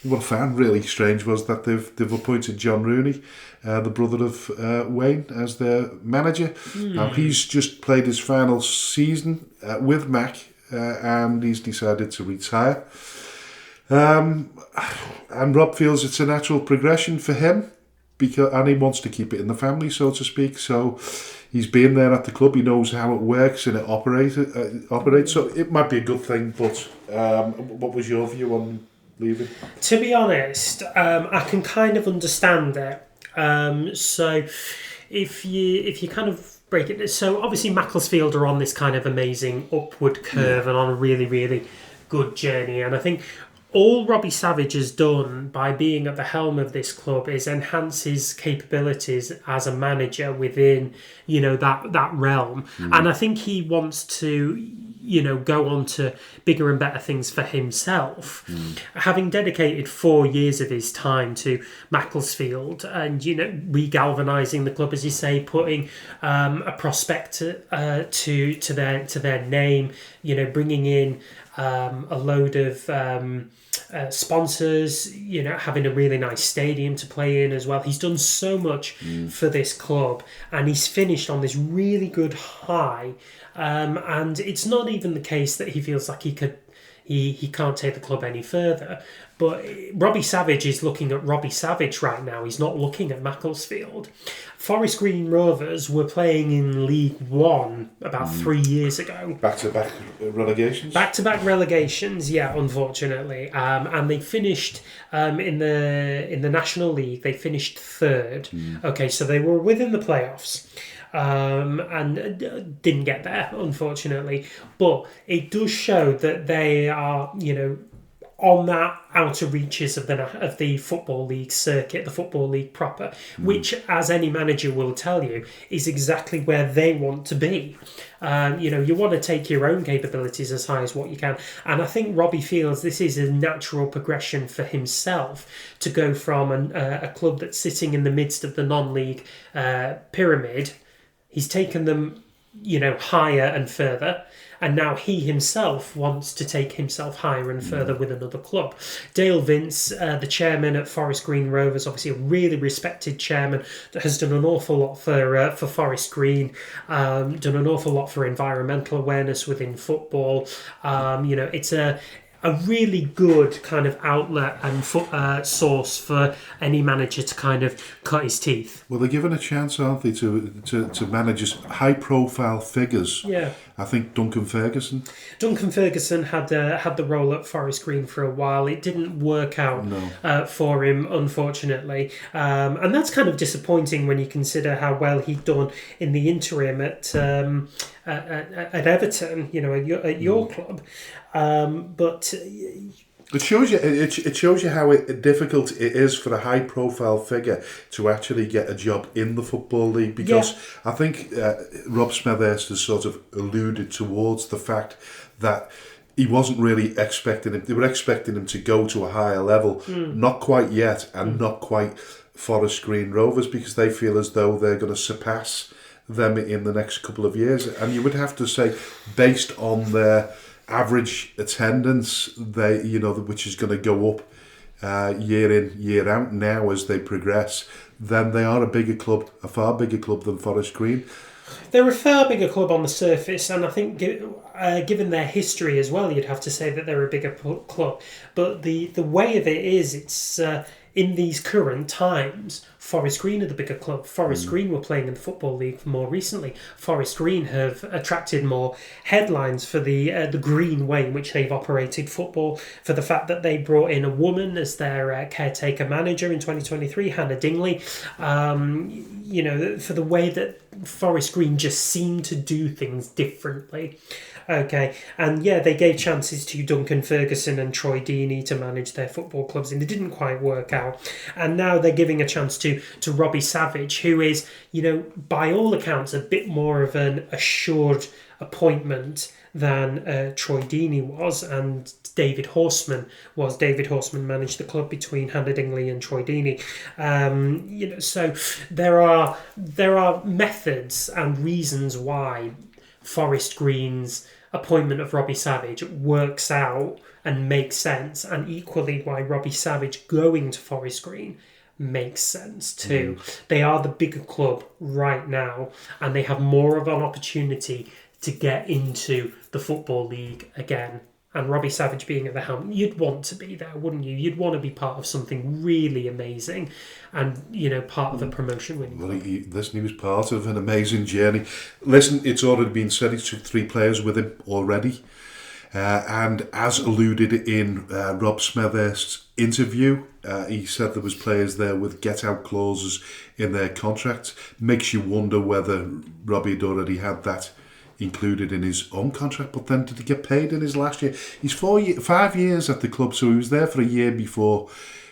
I found really strange was that they've appointed John Rooney, the brother of Wayne, as their manager. Now he's just played his final season with Macc, and he's decided to retire. And Rob feels it's a natural progression for him, and he wants to keep it in the family, so to speak. So he's been there at the club. He knows how it works and it operates. So it might be a good thing. But what was your view on leaving? To be honest, I can kind of understand it. So if you kind of break it, so obviously Macclesfield are on this kind of amazing upward curve and on a really, really good journey, and I think all Robbie Savage has done by being at the helm of this club is enhance his capabilities as a manager within, that realm. And I think he wants to, go on to bigger and better things for himself. Having dedicated 4 years of his time to Macclesfield and, re-galvanising the club, as you say, putting a prospect to their name, bringing in a load of sponsors, having a really nice stadium to play in as well. He's done so much for this club, and he's finished on this really good high. And it's not even the case that he feels like he he can't take the club any further. But Robbie Savage is looking at Robbie Savage right now. He's not looking at Macclesfield. Forest Green Rovers were playing in League One about 3 years ago. Back-to-back relegations? Back-to-back relegations, yeah, unfortunately. And they finished in the National League. They finished third. Okay, so they were within the playoffs. And didn't get there, unfortunately. But it does show that they are, on that outer reaches of the Football League circuit, the Football League proper, which, as any manager will tell you, is exactly where they want to be. You want to take your own capabilities as high as what you can. And I think Robbie feels this is a natural progression for himself to go from a club that's sitting in the midst of the non-league pyramid. He's taken them, higher and further. And now he himself wants to take himself higher and further with another club. Dale Vince, the chairman at Forest Green Rovers, obviously a really respected chairman that has done an awful lot for Forest Green, done an awful lot for environmental awareness within football. It's a really good kind of outlet and source for any manager to kind of cut his teeth. Well, they're given a chance, aren't they, to manage high-profile figures. Yeah. I think Duncan Ferguson. Duncan Ferguson had the role at Forest Green for a while. It didn't work out for him, unfortunately, and that's kind of disappointing when you consider how well he'd done in the interim at Everton, at your club. But it shows you how difficult it is for a high-profile figure to actually get a job in the Football League, because I think Rob Smethurst has sort of alluded towards the fact that he wasn't really expecting him. They were expecting him to go to a higher level, not quite yet, and not quite Forest Green Rovers, because they feel as though they're going to surpass them in the next couple of years. And you would have to say, based on their average attendance, which is going to go up year in, year out now as they progress, then they are a far bigger club than Forest Green. They're a far bigger club on the surface, and I think given their history as well, you'd have to say that they're a bigger club. But the way of it is, it's in these current times, Forest Green are the bigger club. Forest Green were playing in the Football League more recently. Forest Green have attracted more headlines for the green way in which they've operated football, for the fact that they brought in a woman as their caretaker manager in 2023, Hannah Dingley. For the way that Forest Green just seem to do things differently. Okay, and they gave chances to Duncan Ferguson and Troy Deeney to manage their football clubs, and it didn't quite work out. And now they're giving a chance to Robbie Savage, who is, by all accounts, a bit more of an assured appointment than Troy Deeney was, and David Horseman was. David Horseman managed the club between Hannah Dingley and Troy Deeney. So there are methods and reasons why Forest Green's appointment of Robbie Savage works out and makes sense, and equally why Robbie Savage going to Forest Green makes sense too. They are the bigger club right now, and they have more of an opportunity to get into the Football League again. And Robbie Savage being at the helm, you'd want to be there, wouldn't you? You'd want to be part of something really amazing, and part of a promotion winning. Well, he was part of an amazing journey. Listen, it's already been said, he took 3 players with him already, and as alluded in Rob Smethurst's interview, he said there was players there with get-out clauses in their contracts. Makes you wonder whether Robbie had already had that included in his own contract, but then did he get paid in his last year? He's 5 years at the club, so he was there for a year before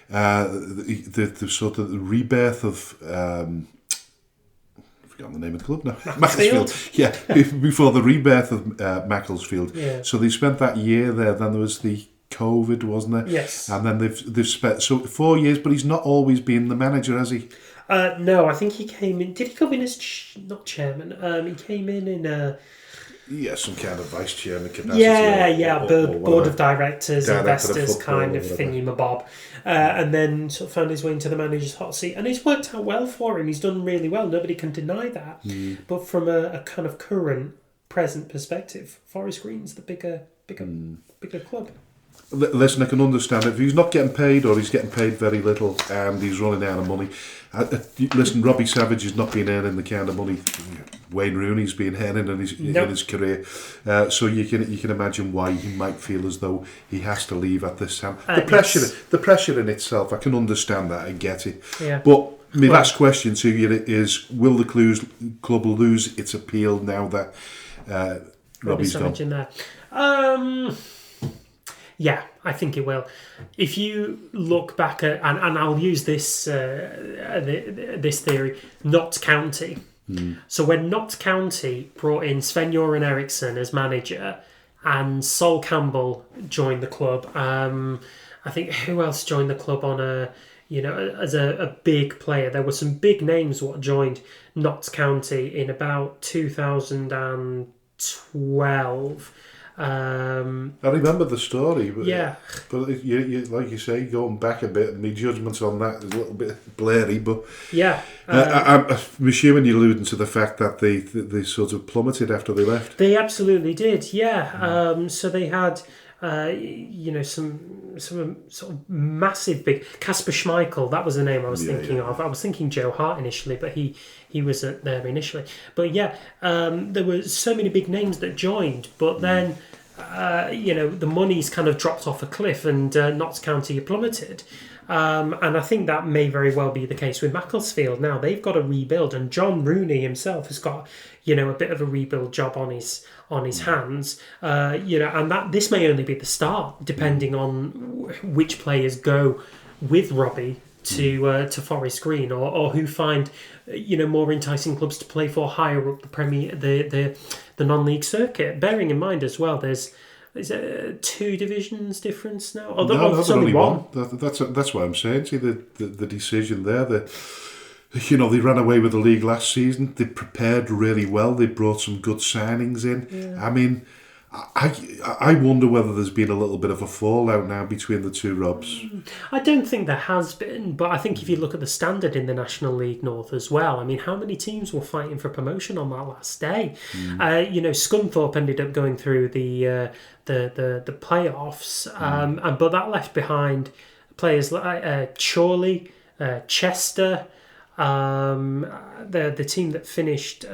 the sort of the rebirth of I've forgotten the name of the club now. Macclesfield. Yeah, before the rebirth of Macclesfield. Yeah. So they spent that year there. Then there was the COVID, wasn't there? Yes. And then they've spent 4 years, but he's not always been the manager, has he? No, I think he came in. Did he come in as not chairman? He came in. Some kind of vice chairman capacity. Board of directors, Director investors, of kind of thingy-mabob. And then sort of found his way into the manager's hot seat. And it's worked out well for him. He's done really well. Nobody can deny that. But from a kind of present perspective, Forest Green's the bigger club. Listen, I can understand it. If he's not getting paid or he's getting paid very little and he's running out of money. Listen, Robbie Savage has not been earning the kind of money Wayne Rooney's been earning in his career. So you can imagine why he might feel as though he has to leave at this time. The pressure in itself, I can understand that. I get it. Yeah. But my last question to you is: will the club lose its appeal now that Robbie's gone? In there. Yeah, I think it will. If you look back at, and I'll use this this theory, Notts County. So when Notts County brought in Sven-Göran Eriksson as manager and Sol Campbell joined the club, I think who else joined the club on as a big player? There were some big names what joined Notts County in about 2012. I remember the story, but yeah. But you like you say, going back a bit, my judgment on that is a little bit blurry. But yeah, I'm assuming you're alluding to the fact that they sort of plummeted after they left. They absolutely did. Yeah. So they had some sort of massive big Kasper Schmeichel. That was the name I was thinking of. I was thinking Joe Hart initially, but he was there initially. But yeah, there were so many big names that joined, but then the money's kind of dropped off a cliff, and Notts County plummeted. And I think that may very well be the case with Macclesfield. Now they've got to rebuild, and John Rooney himself has got a bit of a rebuild job on his hands. And that this may only be the start, depending on which players go with Robbie to Forest Green, or who find more enticing clubs to play for higher up the non-league circuit. Bearing in mind as well, is it 2 divisions difference now? No, there's only one. That's what I'm saying. See the decision there. They ran away with the league last season. They prepared really well. They brought some good signings in. Yeah. I mean, I wonder whether there's been a little bit of a fallout now between the two Robs. I don't think there has been, but I think if you look at the standard in the National League North as well, I mean, how many teams were fighting for promotion on that last day? Scunthorpe ended up going through the playoffs, but that left behind players like Chorley, Chester. The team that finished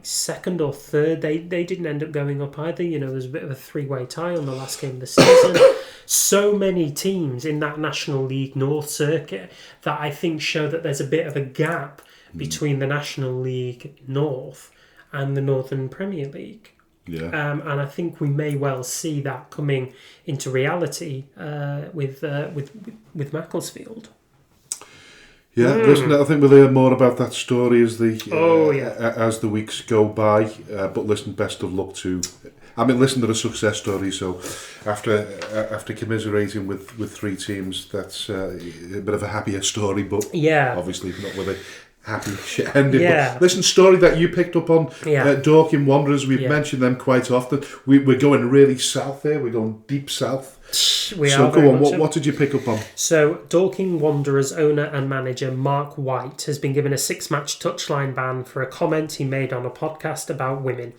second or third, they didn't end up going up either. There was a bit of a 3-way tie on the last game of the season. So many teams in that National League North circuit that I think show that there's a bit of a gap between the National League North and the Northern Premier League. Yeah. And I think we may well see that coming into reality with Macclesfield. Yeah, listen, I think we'll hear more about that story as the weeks go by. But listen, best of luck to... I mean, listen to the success story. So after commiserating with 3 teams, that's a bit of a happier story. But obviously not with a happy ending. Yeah. But listen, story that you picked up on, Dorking Wanderers. We've mentioned them quite often. We're going really south here. We're going deep south. Go on, what did you pick up on? So, Dorking Wanderers owner and manager Mark White has been given a 6-match touchline ban for a comment he made on a podcast about women.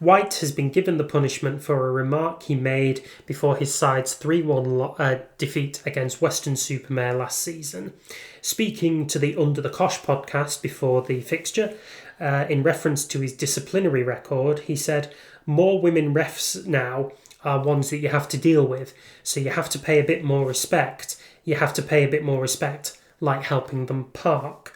White has been given the punishment for a remark he made before his side's 3-1 defeat against Weston-super-Mare last season. Speaking to the Under the Cosh podcast before the fixture, in reference to his disciplinary record, he said, "More women refs now are ones that you have to deal with, so you have to pay a bit more respect. You have to pay a bit more respect, like helping them park."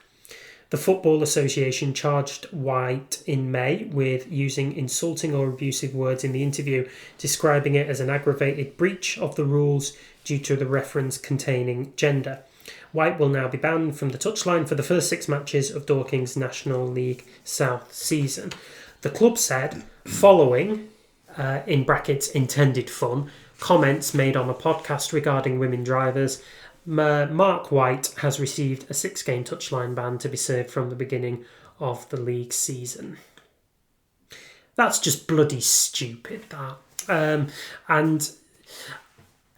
The Football Association charged White in May with using insulting or abusive words in the interview, describing it as an aggravated breach of the rules due to the reference containing gender. White will now be banned from the touchline for the first 6 matches of Dorking's National League South season. The club said, following... in brackets intended fun, comments made on a podcast regarding women drivers, Mark White has received a 6-game touchline ban to be served from the beginning of the league season. That's just bloody stupid, that. And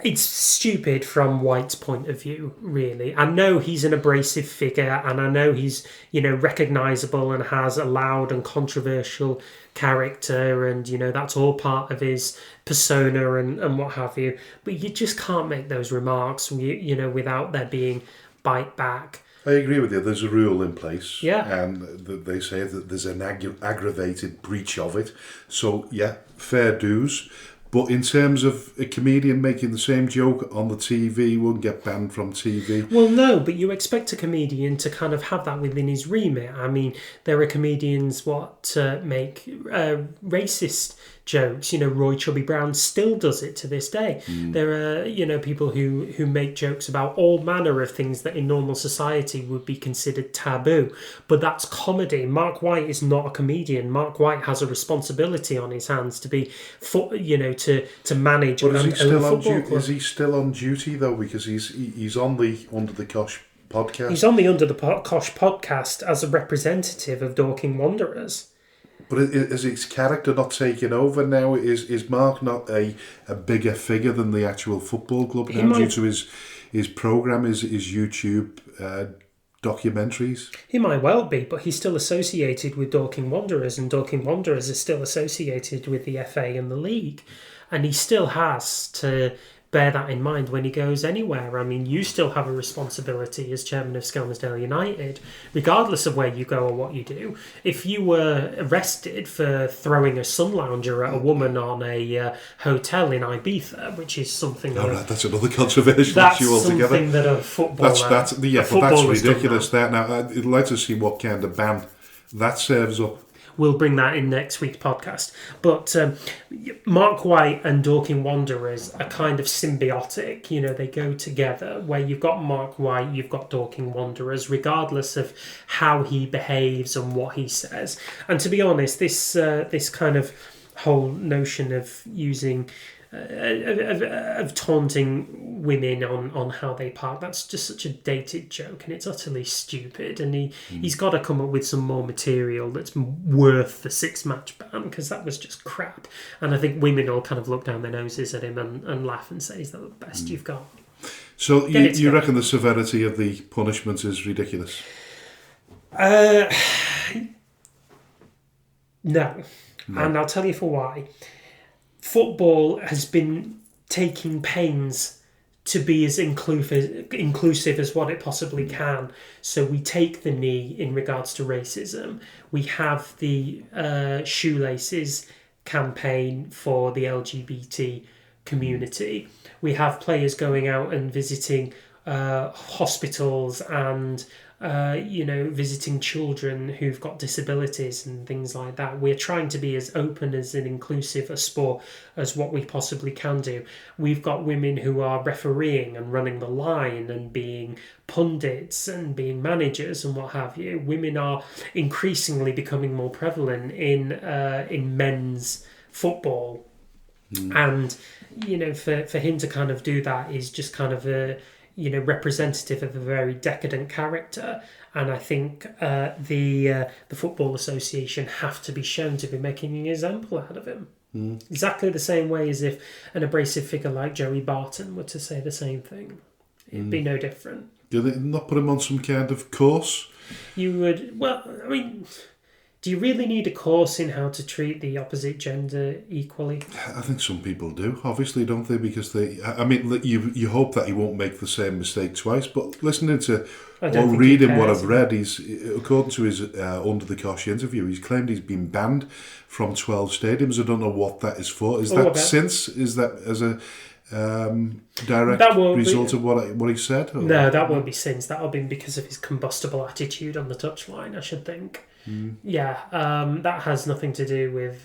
It's stupid from White's point of view, really. I know he's an abrasive figure, and I know he's, recognisable and has a loud and controversial character, and, that's all part of his persona and what have you. But you just can't make those remarks, without there being bite back. I agree with you. There's a rule in place. Yeah. And they say that there's an aggravated breach of it. So, yeah, fair dues. But in terms of a comedian making the same joke on the TV, won't get banned from TV. Well, no, but you expect a comedian to kind of have that within his remit. I mean, there are comedians make racist jokes. Roy Chubby Brown still does it to this day. There are, people who make jokes about all manner of things that in normal society would be considered taboo. But that's comedy. Mark White is not a comedian. Mark White has a responsibility on his hands to be, to manage. But is he still on duty though? Because he's on the Under the Cosh podcast. He's on the Under the Cosh podcast as a representative of Dorking Wanderers. But is his character not taking over now? Is Mark not a bigger figure than the actual football club now due to his programme, his YouTube documentaries? He might well be, but he's still associated with Dorking Wanderers, and Dorking Wanderers is still associated with the FA and the league. And he still has to bear that in mind when he goes anywhere. I mean, you still have a responsibility as chairman of Skelmersdale United, regardless of where you go or what you do. If you were arrested for throwing a sun lounger at a woman on a hotel in Ibiza, which is something... Right, that's another controversial issue altogether. That's something that a footballer... That's ridiculous. Now, I'd like to see what kind of ban that serves up. We'll bring that in next week's podcast. But Mark White and Dorking Wanderers are kind of symbiotic. They go together. Where you've got Mark White, you've got Dorking Wanderers, regardless of how he behaves and what he says. And to be honest, this kind of whole notion of using... of taunting women on how they park, that's just such a dated joke, and it's utterly stupid, and he's got to come up with some more material that's worth the 6-match ban, because that was just crap. And I think women will kind of look down their noses at him and laugh and say, is that the best you've got? So you reckon the severity of the punishment is ridiculous? No. And I'll tell you for why. Football has been taking pains to be as inclusive as what it possibly can. So we take the knee in regards to racism. We have the shoelaces campaign for the LGBT community. We have players going out and visiting hospitals and visiting children who've got disabilities and things like that. We're trying to be as open as and inclusive a sport as what we possibly can do. We've got women who are refereeing and running the line and being pundits and being managers and what have you. Women are increasingly becoming more prevalent in men's football. And, for him to kind of do that is just kind of representative of a very decadent character, and I think the Football Association have to be shown to be making an example out of him. Exactly the same way as if an abrasive figure like Joey Barton were to say the same thing. It'd be no different. Do they not put him on some kind of course? You would... Well, I mean... Do you really need a course in how to treat the opposite gender equally? I think some people do, obviously, don't they? Because you hope that he won't make the same mistake twice. But listening to or reading what I've read, he's, according to his Under the Cosh interview, he's claimed he's been banned from 12 stadiums. I don't know what that is for. Is that as a direct result of what he said? Or? No, that won't be since. That'll be because of his combustible attitude on the touchline, I should think. Yeah, that has nothing to do with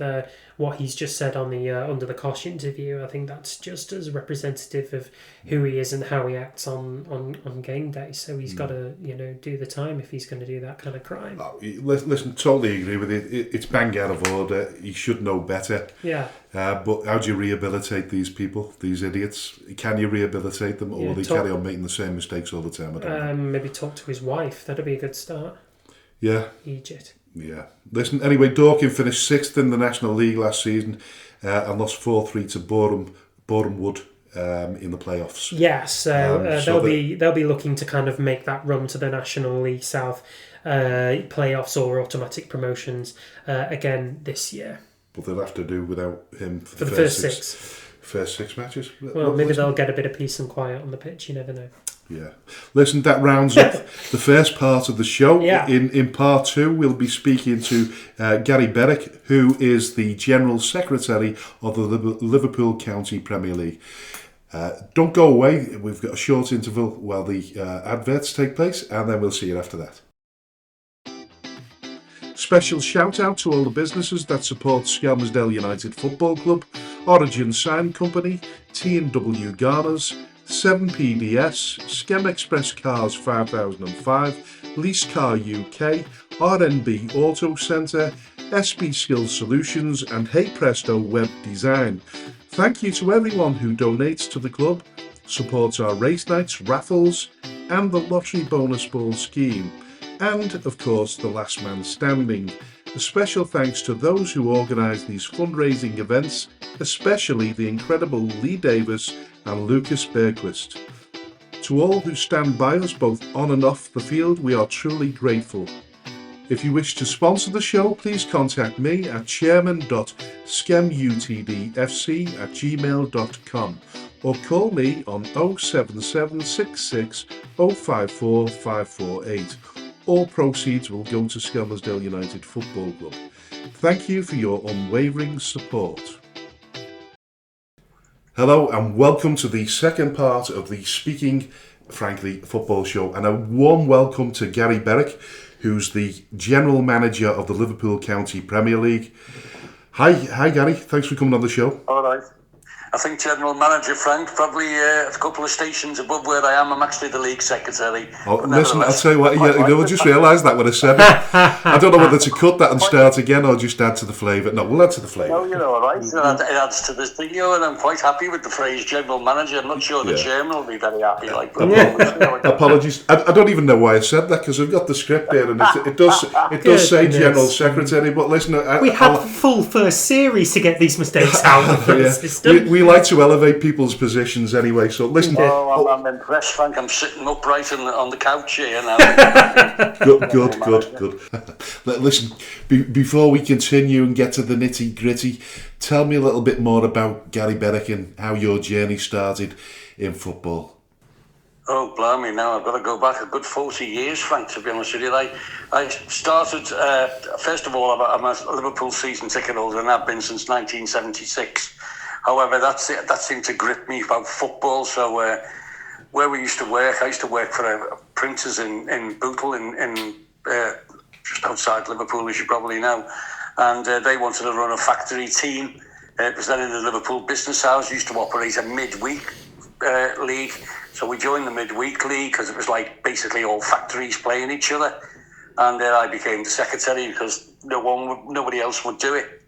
what he's just said on the Under the Cosh interview. I think that's just as representative of who he is and how he acts on game day. So he's got to do the time if he's going to do that kind of crime. Oh, listen, totally agree with it. It's bang out of order. He should know better. Yeah. But how do you rehabilitate these people, these idiots? Can you rehabilitate them, or will they carry on making the same mistakes all the time? I don't know. Maybe talk to his wife. That'd be a good start. Yeah. Egypt. Yeah. Listen, anyway, Dorking finished 6th in the National League last season and lost 4-3 to Boreham Wood in the playoffs. Yes, so they'll be looking to kind of make that run to the National League South playoffs or automatic promotions again this year. But they'll have to do without him for the first six matches. Well, maybe they'll get a bit of peace and quiet on the pitch. You never know. Yeah. Listen, that rounds up the first part of the show. Yeah. In part two, we'll be speaking to Gary Berwick, who is the General Secretary of the Liverpool County Premier League. Don't go away. We've got a short interval while the adverts take place, and then we'll see you after that. Special shout out to all the businesses that support Skelmersdale United Football Club, Origin Sign Company, T&W Garners, 7PDS, Skem Express Cars 5005, Lease Car UK, RNB Auto Centre, SB Skills Solutions and Hey Presto Web Design. Thank you to everyone who donates to the club, supports our race nights, raffles and the lottery bonus ball scheme. And, of course, the last man standing. A special thanks to those who organise these fundraising events, especially the incredible Lee Davis and Lucas Bergquist. To all who stand by us both on and off the field, we are truly grateful. If you wish to sponsor the show, please contact me at chairman.skemutdfc@gmail.com or call me on 07766 054 548. All proceeds will go to Skelmersdale United Football Club. Thank you for your unwavering support. Hello and welcome to the second part of the Speaking Frankly Football Show, and a warm welcome to Gary Berwick, who's the General Manager of the Liverpool County Premier League. Hi Gary, thanks for coming on the show. All right. I think General Manager, Frank, probably a couple of stations above where I am. I'm actually the League Secretary. Oh, listen, I'll tell you what, I just realised that when I said it. I don't know whether to cut that and start again or just add to the flavour. No, we'll add to the flavour. No, you're all right. It adds to this video, and I'm quite happy with the phrase General Manager. I'm not sure the Chairman will be very happy. Apologies. I don't even know why I said that, because I've got the script here and it does say General Secretary, but listen... We had the full first series to get these mistakes out of the system. We like to elevate people's positions anyway, so listen. Oh, I'm impressed, Frank. I'm sitting upright on the couch here now. Good. Listen, before we continue and get to the nitty gritty, tell me a little bit more about Gary Berwick and how your journey started in football. Oh, blimey, now I've got to go back a good 40 years, Frank, to be honest with you. I started, first of all, I'm a Liverpool season ticket holder and have been since 1976. However, that seemed to grip me about football. So where we used to work, I used to work for printers in Bootle, in just outside Liverpool, as you probably know. And they wanted to run a factory team. It was then in the Liverpool Business House. Used to operate a midweek league. So we joined the midweek league because it was like basically all factories playing each other. And then I became the secretary because nobody else would do it.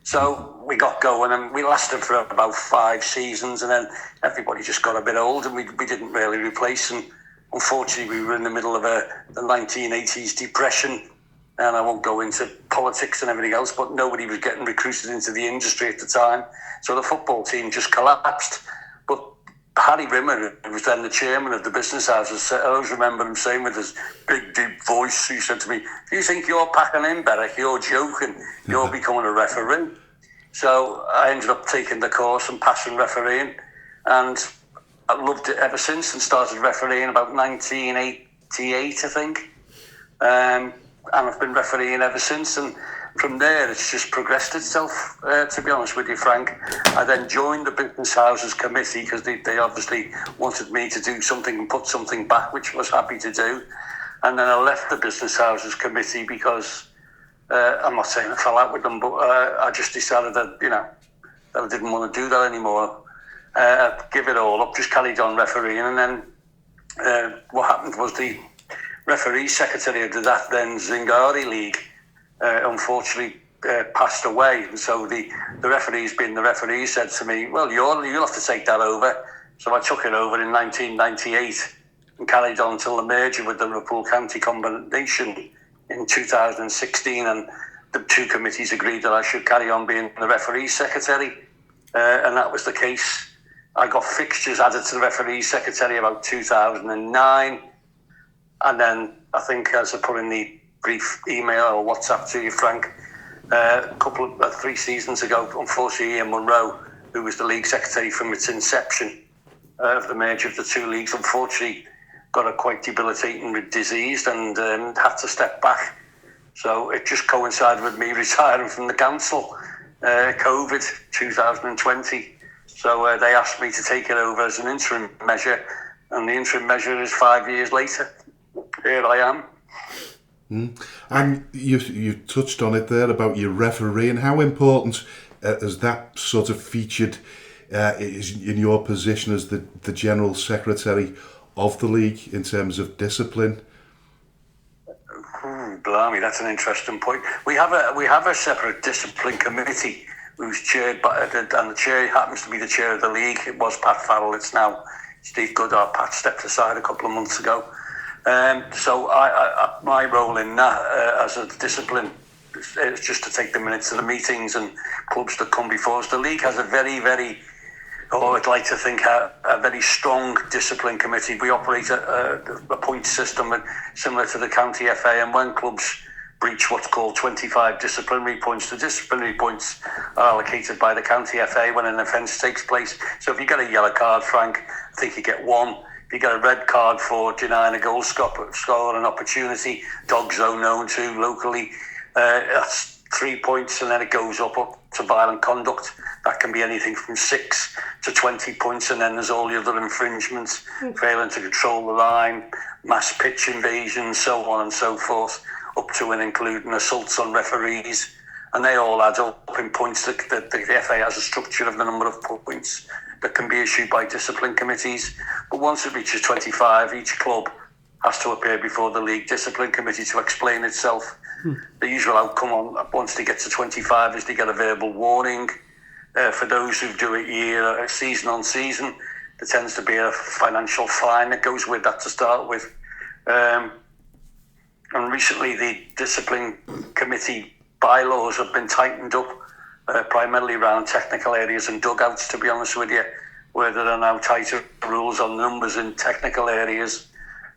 So we got going and we lasted for about 5 seasons, and then everybody just got a bit old and we didn't really replace. And unfortunately, we were in the middle of the 1980s depression, and I won't go into politics and everything else, but nobody was getting recruited into the industry at the time. So the football team just collapsed. But Harry Rimmer, who was then the chairman of the business houses, I always remember him saying with his big, deep voice, he said to me, "Do you think you're packing in, Berwick? You're joking. You're becoming a referee." So I ended up taking the course and passing refereeing, and I loved it ever since, and started refereeing about 1988, I think. And I've been refereeing ever since, and from there it's just progressed itself, to be honest with you, Frank. I then joined the Business Houses Committee because they obviously wanted me to do something and put something back, which I was happy to do. And then I left the Business Houses Committee because I'm not saying I fell out with them, but I just decided that, that I didn't want to do that anymore. I'd give it all up, just carried on refereeing, and then what happened was the referee secretary of that then Zingari League unfortunately passed away, and so the referees, being the referee, said to me, "Well, you'll have to take that over." So I took it over in 1998 and carried on until the merger with the Liverpool County combination in 2016, and the two committees agreed that I should carry on being the referee secretary, and that was the case. I got fixtures added to the referee secretary about 2009. And then I think, as I put in the brief email or WhatsApp to you, Frank, a couple of 3 seasons ago, unfortunately, Ian Munro, who was the league secretary from its inception of the merger of the 2 leagues, unfortunately got a quite debilitating disease and had to step back. So it just coincided with me retiring from the council, COVID 2020. So they asked me to take it over as an interim measure, and the interim measure is 5 years later. Here I am. And you touched on it there about your referee, and how important has that sort of featured in your position as the general secretary of the league in terms of discipline? Blimey, that's an interesting point. We have a separate discipline committee who's chaired by, and the chair happens to be the chair of the league. It was Pat Farrell. It's now Steve Goodall. Pat stepped aside a couple of months ago. So my role in that as a discipline is just to take the minutes of the meetings and clubs that come before us. The league has a very, very, I'd like to think, a very strong discipline committee. We operate a point system similar to the county FA, and when clubs breach what's called 25 disciplinary points, the disciplinary points are allocated by the county FA when an offence takes place. So if you get a yellow card, Frank, I think you get 1. If you get a red card for denying a goal score an opportunity, dog zone known to locally, that's 3 points, and then it goes up to violent conduct. That can be anything from 6 to 20 points, and then there's all the other infringements, failing to control the line, mass pitch invasion, so on and so forth, up to and including assaults on referees, and they all add up in points. The FA has a structure of the number of points that can be issued by discipline committees, but once it reaches 25, each club has to appear before the league discipline committee to explain itself. The usual outcome once they get to 25 is they get a verbal warning. For those who do it season on season, there tends to be a financial fine that goes with that to start with. And recently the discipline committee bylaws have been tightened up, primarily around technical areas and dugouts, to be honest with you, where there are now tighter rules on numbers in technical areas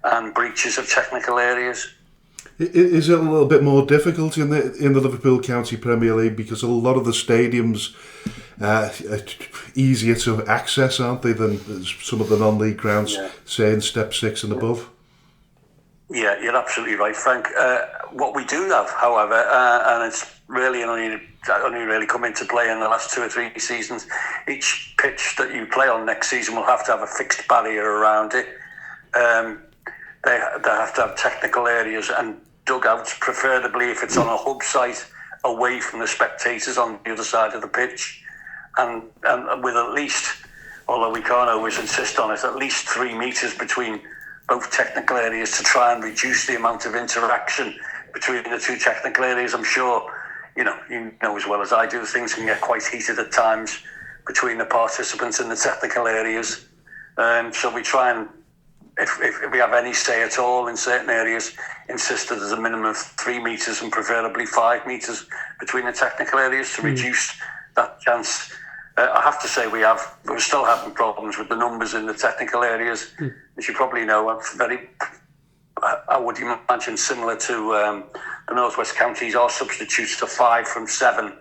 and breaches of technical areas. Is it a little bit more difficult in the Liverpool County Premier League because a lot of the stadiums are easier to access, aren't they, than some of the non-league grounds, say in Step 6 and above? Yeah, you're absolutely right, Frank. What we do have, however, and it's really only really come into play in the last 2 or 3 seasons, each pitch that you play on next season will have to have a fixed barrier around it. They have to have technical areas and dugouts, preferably if it's on a hub site, away from the spectators on the other side of the pitch, and with at least, although we can't always insist on it, at least 3 metres between both technical areas to try and reduce the amount of interaction between the 2 technical areas. I'm sure you know as well as I do, things can get quite heated at times between the participants in the technical areas. So we try and, if we have any say at all in certain areas, insist that there's a minimum of 3 metres and preferably 5 metres between the technical areas to reduce that chance. I have to say we're still having problems with the numbers in the technical areas. As you probably know, I would imagine similar to the Northwest Counties, our substitutes to 5 from 7,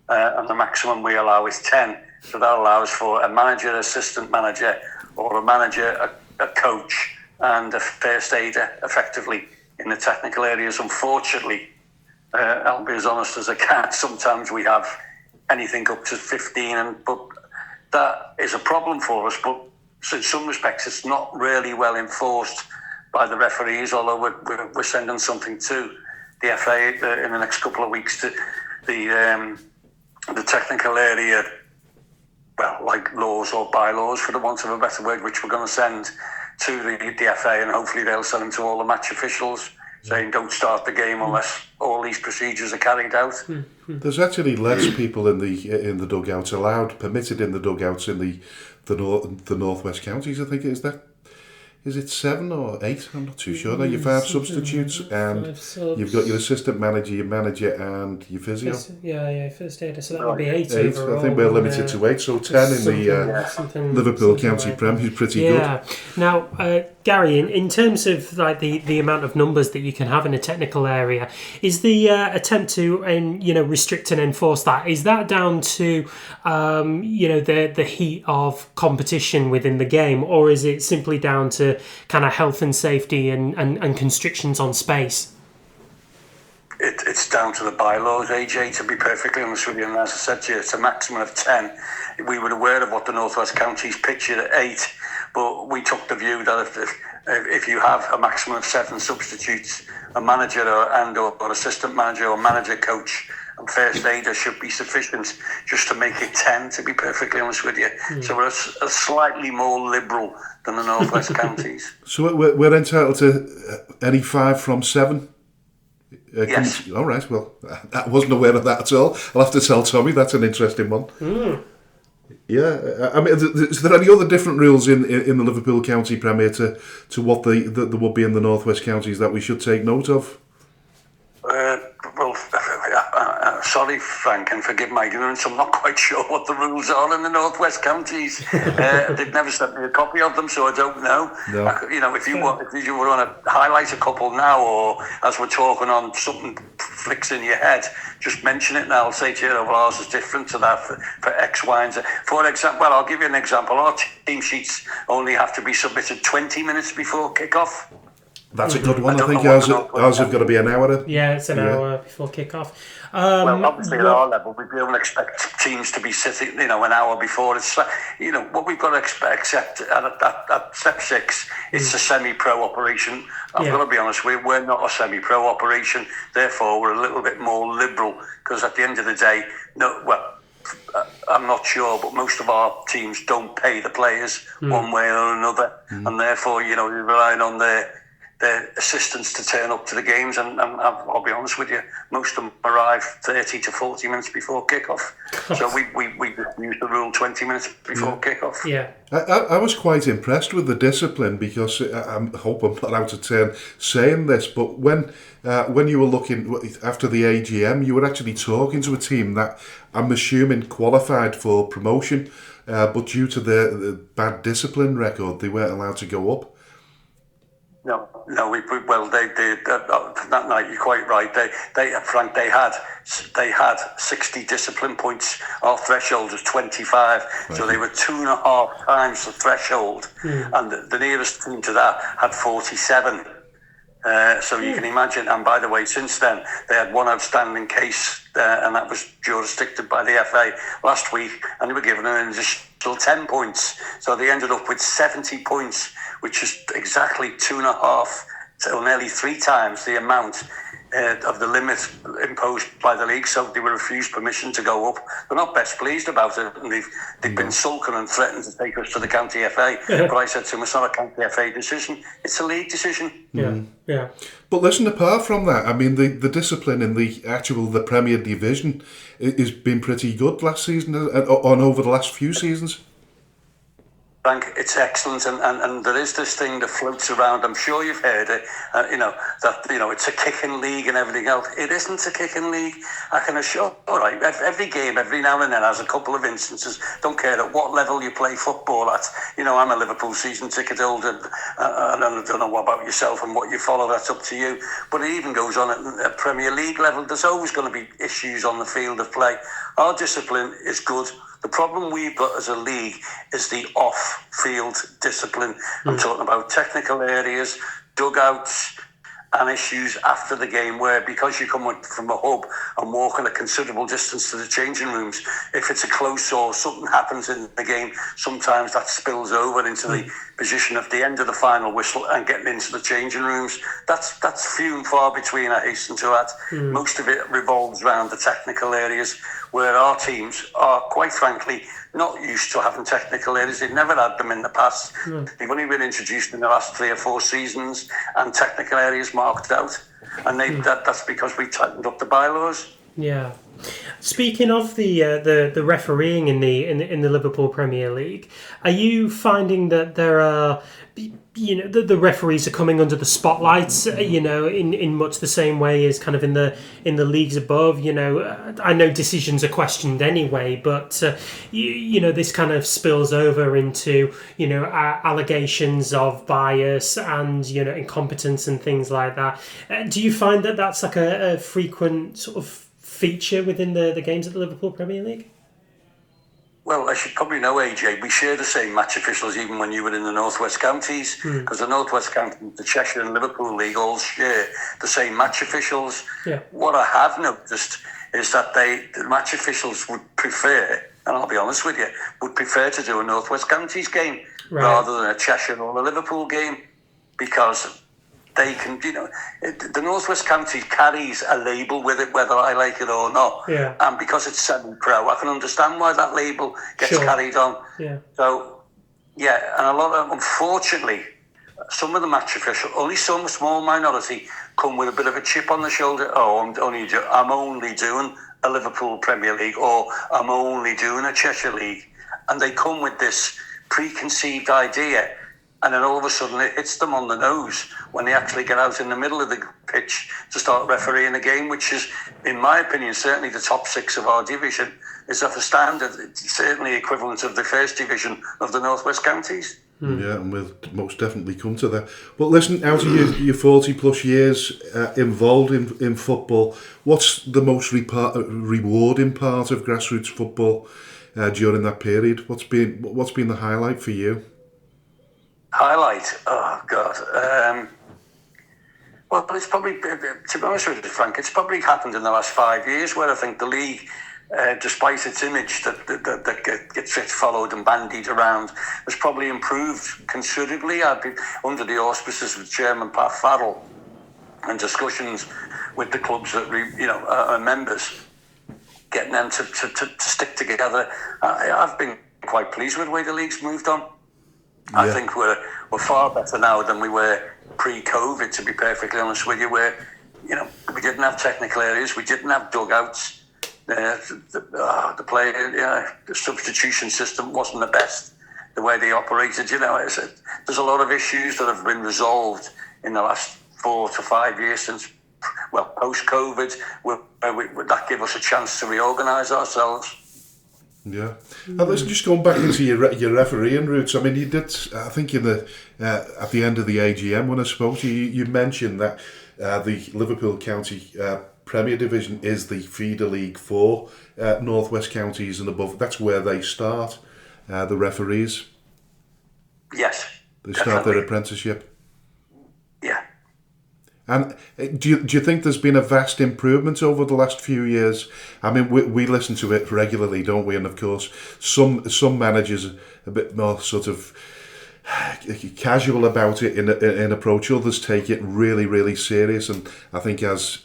and the maximum we allow is 10. So that allows for a manager, assistant manager, or a manager, a coach, and a first aider, effectively, in the technical areas. Unfortunately, I'll be as honest as I can, sometimes we have anything up to 15, but that is a problem for us. But in some respects, it's not really well enforced by the referees, although we're sending something to the FA in the next couple of weeks to the technical area, well, like laws or bylaws, for the want of a better word, which we're going to send to the FA, and hopefully they'll send them to all the match officials, saying don't start the game unless all these procedures are carried out. There's actually less people in the dugouts permitted in the dugouts in the Northwest Counties. I think is is it 7 or 8? I'm not too sure. Now you 5 substitutes, and you've got your assistant manager, your manager, and your physio. First aider. So that would be 8 overall. I think we're limited to 8, so 10 in the Liverpool County Prem is pretty good. Now, Gary, in terms of like the amount of numbers that you can have in a technical area, is the attempt to restrict and enforce that, is that down to the heat of competition within the game, or is it simply down to kind of health and safety and constrictions on space? It's down to the bylaws, AJ, to be perfectly honest with you. And as I said to you, it's a maximum of 10. We were aware of what the North West Counties pictured at 8, but we took the view that if you have a maximum of 7 substitutes, a manager or assistant manager or manager coach and first aider should be sufficient just to make it 10, to be perfectly honest with you. So we're slightly more liberal than the North West Counties. So we're entitled to any 5 from 7? Yes. All right, well, I wasn't aware of that at all. I'll have to tell Tommy, that's an interesting one. Yeah, I mean, is there any other different rules in the Liverpool County Premier to what there would be in the North West Counties that we should take note of? Sorry, Frank, and forgive my ignorance. I'm not quite sure what the rules are in the North West Counties. They've never sent me a copy of them, so I don't know. No. If you want to highlight a couple now, or as we're talking on, something flicks in your head, just mention it, and I'll say to you, ours is different to that for X, Y, and Z. For example, I'll give you an example. Our team sheets only have to be submitted 20 minutes before kick-off. That's a good one. I think ours have got to be an hour. Yeah, it's an hour before kick-off. Well, obviously at our level, we don't expect teams to be sitting, an hour before. It's, what we've got to expect at step 6, it's a semi-pro operation. I've got to be honest, we're not a semi-pro operation. Therefore, we're a little bit more liberal, because at the end of the day, I'm not sure, but most of our teams don't pay the players one way or another, and therefore, you're relying on their assistants to turn up to the games, and I'll be honest with you, most of them arrive 30 to 40 minutes before kick-off. So we use the rule 20 minutes before kick-off. Yeah. I was quite impressed with the discipline, because I hope I'm not out of turn saying this, but when you were looking after the AGM, you were actually talking to a team that I'm assuming qualified for promotion, but due to the bad discipline record, they weren't allowed to go up. No. That night, you're quite right. Frank, they had 60 discipline points. Our threshold was 25, so they were 2.5 times the threshold, and the nearest team to that had 47. So you can imagine. And by the way, since then they had one outstanding case, and that was jurisdicted by the FA last week, and they were given an additional 10 points. So they ended up with 70 points, which is exactly 2.5 or nearly 3 times the amount of the limit imposed by the league. So they were refused permission to go up. They're not best pleased about it, and they've been sulking and threatened to take us to the county FA. But I said to them, it's not a county FA decision, it's a league decision. Yeah. But listen, apart from that, I mean, the discipline in the Premier Division has been pretty good last season, and over the last few seasons. Frank, it's excellent, and there is this thing that floats around. I'm sure you've heard it. It's a kicking league and everything else. It isn't a kicking league. I can assure. All right, every game, every now and then, has a couple of instances. Don't care at what level you play football at. I'm a Liverpool season ticket holder, and I don't know what about yourself and what you follow. That's up to you. But it even goes on at Premier League level. There's always going to be issues on the field of play. Our discipline is good. The problem we've got as a league is the off-field discipline. I'm talking about technical areas, dugouts, and issues after the game where, because you come from a hub and walking a considerable distance to the changing rooms, if it's a close or something happens in the game, sometimes that spills over into the position of the end of the final whistle and getting into the changing rooms. That's few and far between, I hasten to add. Most of it revolves around the technical areas, where our teams are, quite frankly, not used to having technical areas. They've never had them in the past. They've only been introduced in the last 3 or 4 seasons, and technical areas marked out. And that's because we tightened up the bylaws. Yeah. Speaking of the refereeing in the Liverpool Premier League, are you finding that there are, the referees are coming under the spotlights, in much the same way as kind of in the leagues above? I know decisions are questioned anyway, but this kind of spills over into allegations of bias and incompetence and things like that. Do you find that that's like a frequent sort of feature within the games of the Liverpool Premier League? Well, I should probably know, AJ, we share the same match officials even when you were in the North West Counties, because the North West Counties, the Cheshire and Liverpool League all share the same match officials. Yeah. What I have noticed is that the match officials would prefer, and I'll be honest with you, would prefer to do a North West Counties game rather than a Cheshire or a Liverpool game, because they can, the North West Counties carries a label with it, whether I like it or not. Yeah. And because it's semi-pro, I can understand why that label gets carried on. Yeah. So, yeah, and unfortunately, some of the match officials, only some small minority, come with a bit of a chip on the shoulder. Oh, I'm only doing a Liverpool Premier League, or I'm only doing a Cheshire League. And they come with this preconceived idea, and then all of a sudden it hits them on the nose when they actually get out in the middle of the pitch to start refereeing a game, which is, in my opinion, certainly the top six of our division, is of a standard, it's certainly equivalent of the first division of the North West Counties. Yeah, and we'll most definitely come to that. But listen, out of your 40 plus years involved in football, what's the most rewarding part of grassroots football during that period? What's been the highlight for you? Highlight? Oh, God. Well, it's probably, to be honest with you, Frank, it's probably happened in the last 5 years where I think the league, despite its image that gets followed and bandied around, has probably improved considerably. I've been under the auspices of Chairman Pat Farrell and discussions with the clubs that are members, getting them to stick together. I've been quite pleased with the way the league's moved on. I think we're far better now than we were pre-COVID, to be perfectly honest with you, where, we didn't have technical areas, we didn't have dugouts, the player, the substitution system wasn't the best, the way they operated, there's a lot of issues that have been resolved in the last 4 to 5 years since, post-COVID, that give us a chance to reorganise ourselves. Yeah, and listen, just going back into your refereeing roots. I mean, you did. I think at the end of the AGM when I spoke to you, you mentioned that the Liverpool County Premier Division is the feeder league for North West Counties and above. That's where they start the referees. Yes, they start their apprenticeship. Yeah. And do you think there's been a vast improvement over the last few years? I mean, we listen to it regularly, don't we? And of course, some managers are a bit more sort of casual about it in approach. Others take it really, really serious. And I think, as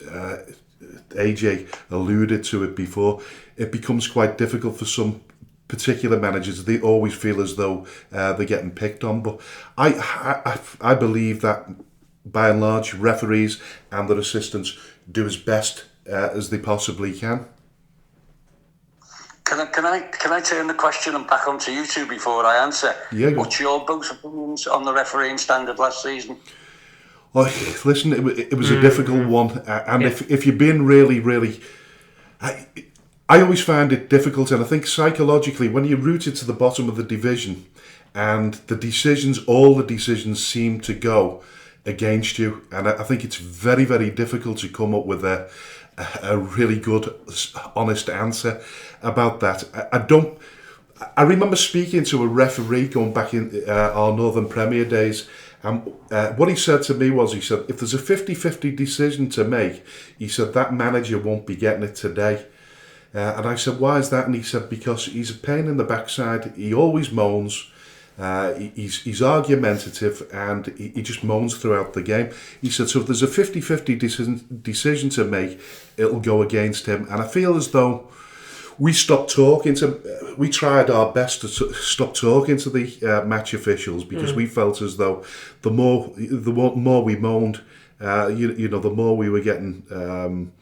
AJ alluded to it before, it becomes quite difficult for some particular managers. They always feel as though they're getting picked on. But I believe that, by and large, referees and their assistants do as best as they possibly can. Can I turn the question and back onto you two before I answer? Yeah. What's your both opinions on the refereeing standard last season? Well, listen, it was a difficult one, and if you've been really, really, I always find it difficult, and I think psychologically, when you're rooted to the bottom of the division, and all the decisions seem to go against you, and I think it's very, very difficult to come up with a really good, honest answer about that. I remember speaking to a referee going back in our Northern Premier days, and what he said to me was, he said, if there's a 50-50 decision to make, he said, that manager won't be getting it today. And I said, why is that? And he said, because he's a pain in the backside, he always moans, he's argumentative, and he just moans throughout the game. He said, so if there's a 50-50 decision to make, it'll go against him. And I feel as though we tried our best to stop talking to the match officials, because we felt as though the more we moaned, the more we were getting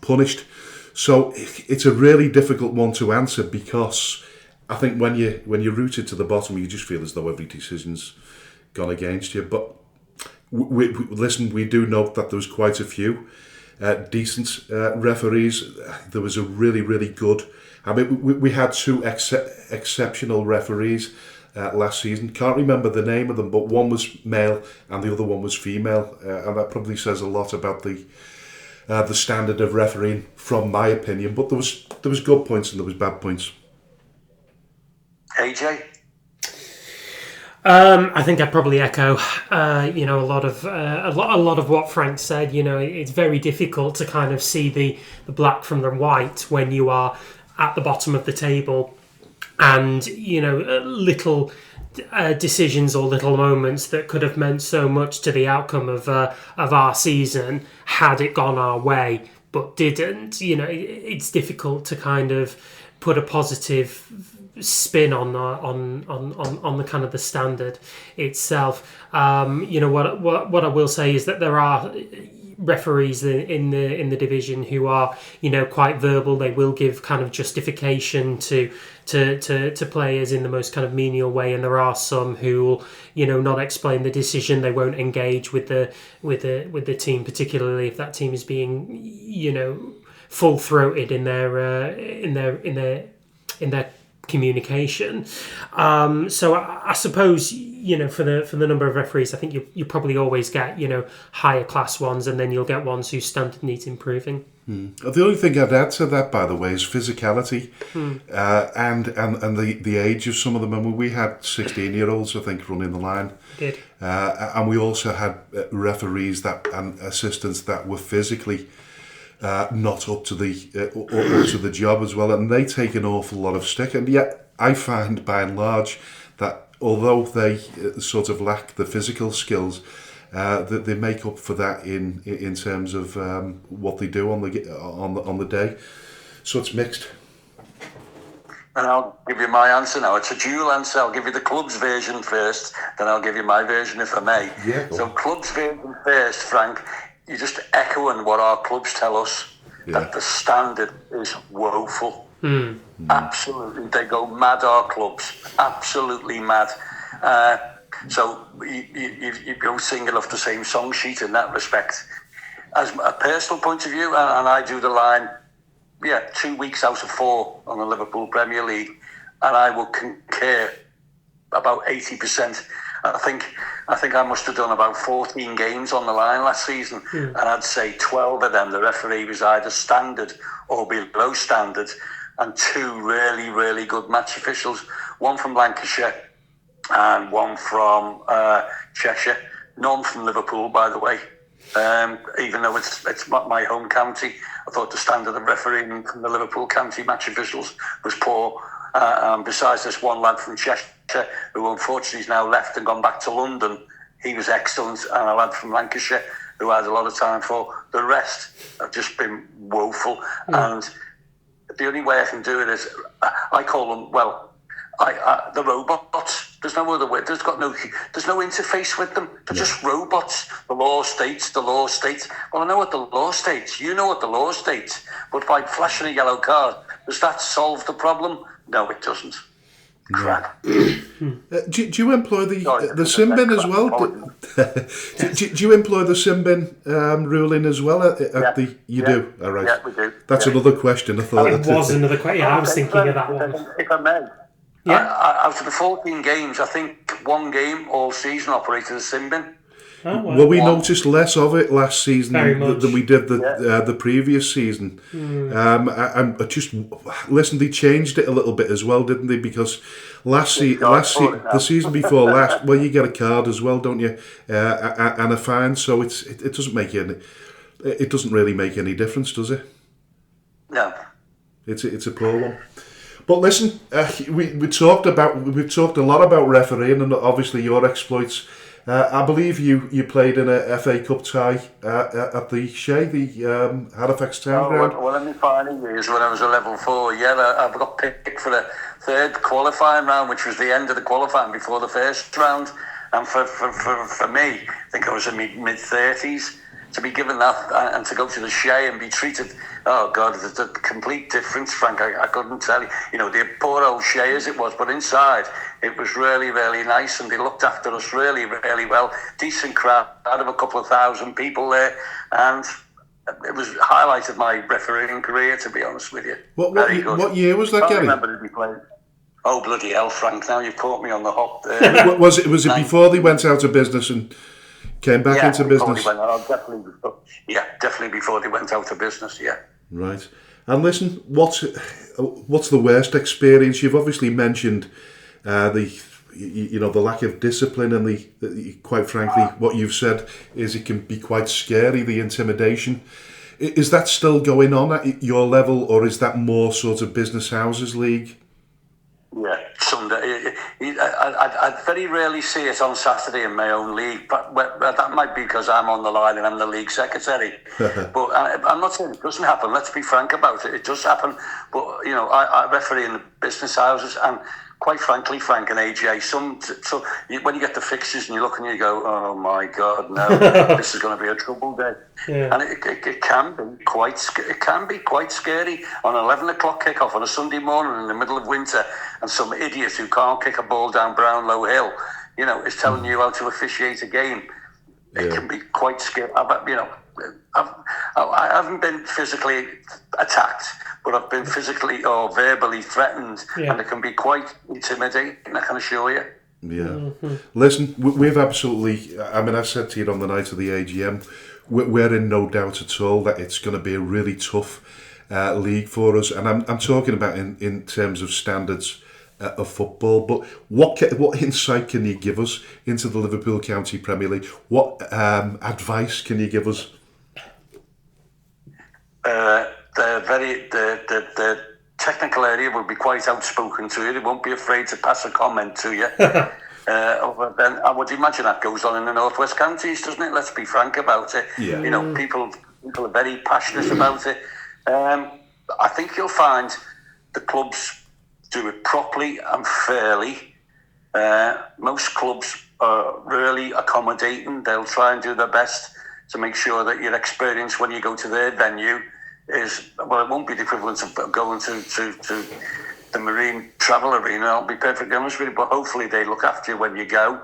punished. So it's a really difficult one to answer, because I think when you're rooted to the bottom, you just feel as though every decision's gone against you. But we do note that there was quite a few decent referees. There was a really, really good. I mean, we had two exceptional referees last season. Can't remember the name of them, but one was male and the other one was female, and that probably says a lot about the standard of refereeing, from my opinion. But there was good points and there was bad points. AJ? I think I'd probably echo, a lot of what Frank said. It's very difficult to kind of see the black from the white when you are at the bottom of the table, and little decisions or little moments that could have meant so much to the outcome of our season had it gone our way, but didn't. It's difficult to kind of put a positive spin on the kind of the standard itself. What I will say is that there are referees in the division who are quite verbal. They will give kind of justification to players in the most kind of menial way, and there are some who will not explain the decision. They won't engage with the team, particularly if that team is being full-throated in their communication. So I suppose for the number of referees, I think you probably always get higher class ones, and then you'll get ones whose standard needs improving. The only thing I'd add to that, by the way, is physicality and the age of some of them. I mean, we had 16-year-olds, I think, running the line. Did. And we also had referees and assistants that were physically not up to the job as well, and they take an awful lot of stick. And yet I find, by and large, that although they sort of lack the physical skills, that they make up for that in terms of what they do on the day. So it's mixed. And I'll give you my answer now. It's a dual answer. I'll give you the club's version first, then I'll give you my version, if I may. Yeah. So club's version first, Frank. You're just echoing what our clubs tell us, that the standard is woeful. Absolutely. They go mad, our clubs. Absolutely mad. So you go singing off the same song sheet in that respect. As a personal point of view, and I do the line, 2 weeks out of 4 on the Liverpool Premier League, and I will concur about 80%. I think I must have done about 14 games on the line last season, and I'd say 12 of them the referee was either standard or below standard, and 2 really, really good match officials, one from Lancashire and one from Cheshire, none from Liverpool, by the way. Even though it's my home county, I thought the standard of refereeing from the Liverpool county match officials was poor. Besides this one lad from Cheshire, who unfortunately is now left and gone back to London, he was excellent, and a lad from Lancashire who I had a lot of time for. The rest have just been woeful, and the only way I can do it is I call them the robots. There's no other way. There's no interface with them. They're just robots. The law states. Well, I know what the law states. You know what the law states. But by flashing a yellow card, does that solve the problem? No, it doesn't. Crap. Do you employ the sin bin as well? Do you employ the sin bin ruling as well? You do? All right. Yeah, we do. That's another question. I thought it was another question. Yeah, I was thinking of that one. If I may. Yeah. Out of the 14 games, I think one game all season operated as sin bin. Oh, well, we noticed less of it last season than we did the previous season. And just listen, they changed it a little bit as well, didn't they? Because the season before last, well, you get a card as well, don't you? And a fine. So it doesn't really make any difference, does it? No. It's a poor one. But listen, we've talked a lot about refereeing and obviously your exploits. I believe you played in a FA Cup tie at the Shea, the Halifax Town Ground. Well, in my final years when I was a level 4, I got picked for the third qualifying round, which was the end of the qualifying before the first round. And for me, I think I was in my mid-30s. to be given that and to go to the Shea and be treated, oh God, there's a complete difference, Frank. I couldn't tell you. You know, the poor old Shea as it was, but inside it was really, really nice, and they looked after us really, really well. Decent crowd, out of a couple of thousand people there, and it was highlighted my refereeing career, to be honest with you. What year was that, Gary? I remember to be playing. Oh, bloody hell, Frank, now you've caught me on the hop there. Was it before they went out of business and came back into business? Definitely before they went out of business, yeah. Right. And listen, what's the worst experience? You've obviously mentioned the lack of discipline, and quite frankly, what you've said is it can be quite scary, the intimidation. Is that still going on at your level, or is that more sort of business houses league? Yeah, Sunday. I very rarely see it on Saturday in my own league, but that might be because I'm on the line and I'm the league secretary. But I'm not saying it doesn't happen. Let's be frank about it. It does happen. But, I referee in the business houses, and quite frankly, Frank and AJ, when you get the fixtures and you look and you go, oh my God, no, this is going to be a trouble day. Yeah. And it can be quite scary on an 11 o'clock kickoff on a Sunday morning in the middle of winter, and some idiot who can't kick a ball down Brownlow Hill, is telling you how to officiate a game. It can be quite scary. I haven't been physically attacked, but I've been physically or verbally threatened, and it can be quite intimidating, I can assure you. Yeah. Mm-hmm. Listen, we've absolutely, I said to you on the night of the AGM, we're in no doubt at all that it's going to be a really tough league for us. And I'm talking about in terms of standards of football, but what insight can you give us into the Liverpool County Premier League? What advice can you give us? The technical area will be quite outspoken to you. They won't be afraid to pass a comment to you. Then I would imagine that goes on in the Northwest Counties, doesn't it? Let's be frank about it. Yeah. People are very passionate about it. I think you'll find the clubs do it properly and fairly. Most clubs are really accommodating. They'll try and do their best to make sure that your experience when you go to their venue is, well, it won't be the equivalent of going to the Marine Travel Arena, I'll be perfectly honest with you, but hopefully they look after you when you go.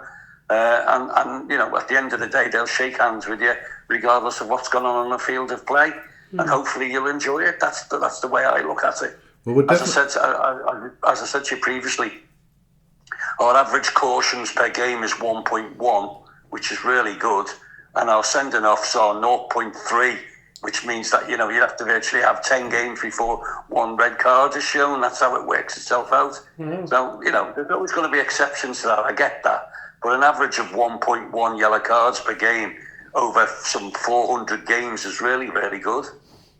And at the end of the day, they'll shake hands with you regardless of what's going on the field of play. And hopefully you'll enjoy it. That's the way I look at it. Well, as I said to you previously, our average cautions per game is 1.1, which is really good. And our sending offs are 0.3, which means that, you'd have to virtually have 10 games before one red card is shown. That's how it works itself out. Mm-hmm. So, there's always going to be exceptions to that. I get that. But an average of 1.1 yellow cards per game over some 400 games is really, really good.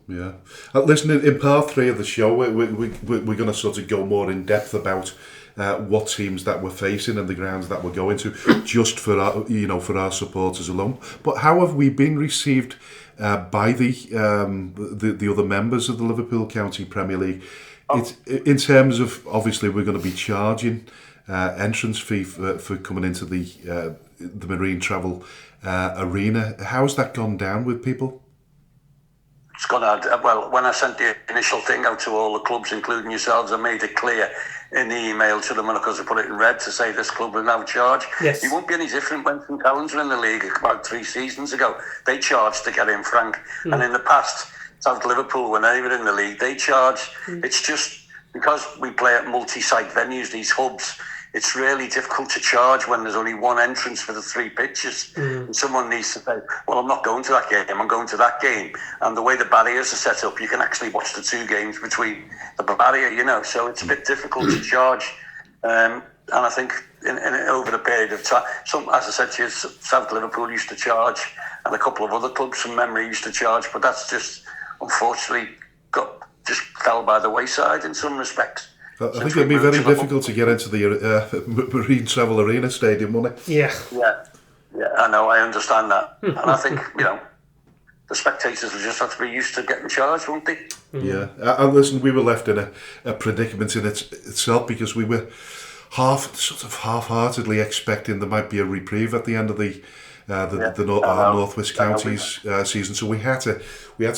Yeah. Listen, in part 3 of the show, we're going to sort of go more in depth about what teams that we're facing and the grounds that we're going to, just for our supporters alone. But how have we been received by the other members of the Liverpool County Premier League? It's in terms of, obviously we're going to be charging entrance fee for coming into the Marine Travel Arena. How's that gone down with people? It's gone out. Well, when I sent the initial thing out to all the clubs, including yourselves, I made it clear in the email to them, and of course I put it in red to say this club will now charge. Yes. It won't be any different when St Helens were in the league about 3 seasons ago. They charged to get in, Frank. And in the past, South Liverpool, when they were in the league, they charged. It's just because we play at multi-site venues, these hubs, it's really difficult to charge when there's only one entrance for the 3 pitches. And someone needs to say, well, I'm not going to that game, I'm going to that game. And the way the barriers are set up, you can actually watch the 2 games between the barrier, so it's a bit difficult to charge. And I think in over the period of time, as I said to you, South Liverpool used to charge, and a couple of other clubs from memory used to charge, but that's just, unfortunately, just fell by the wayside in some respects. I think it'd be very difficult to get into the Marine Travel Arena Stadium, wouldn't it? Yeah, I know, I understand that. And I think, the spectators will just have to be used to getting charged, won't they? Yeah, and listen, we were left in a predicament in itself because we were half-heartedly expecting there might be a reprieve at the end of the North West Counties season. So we had to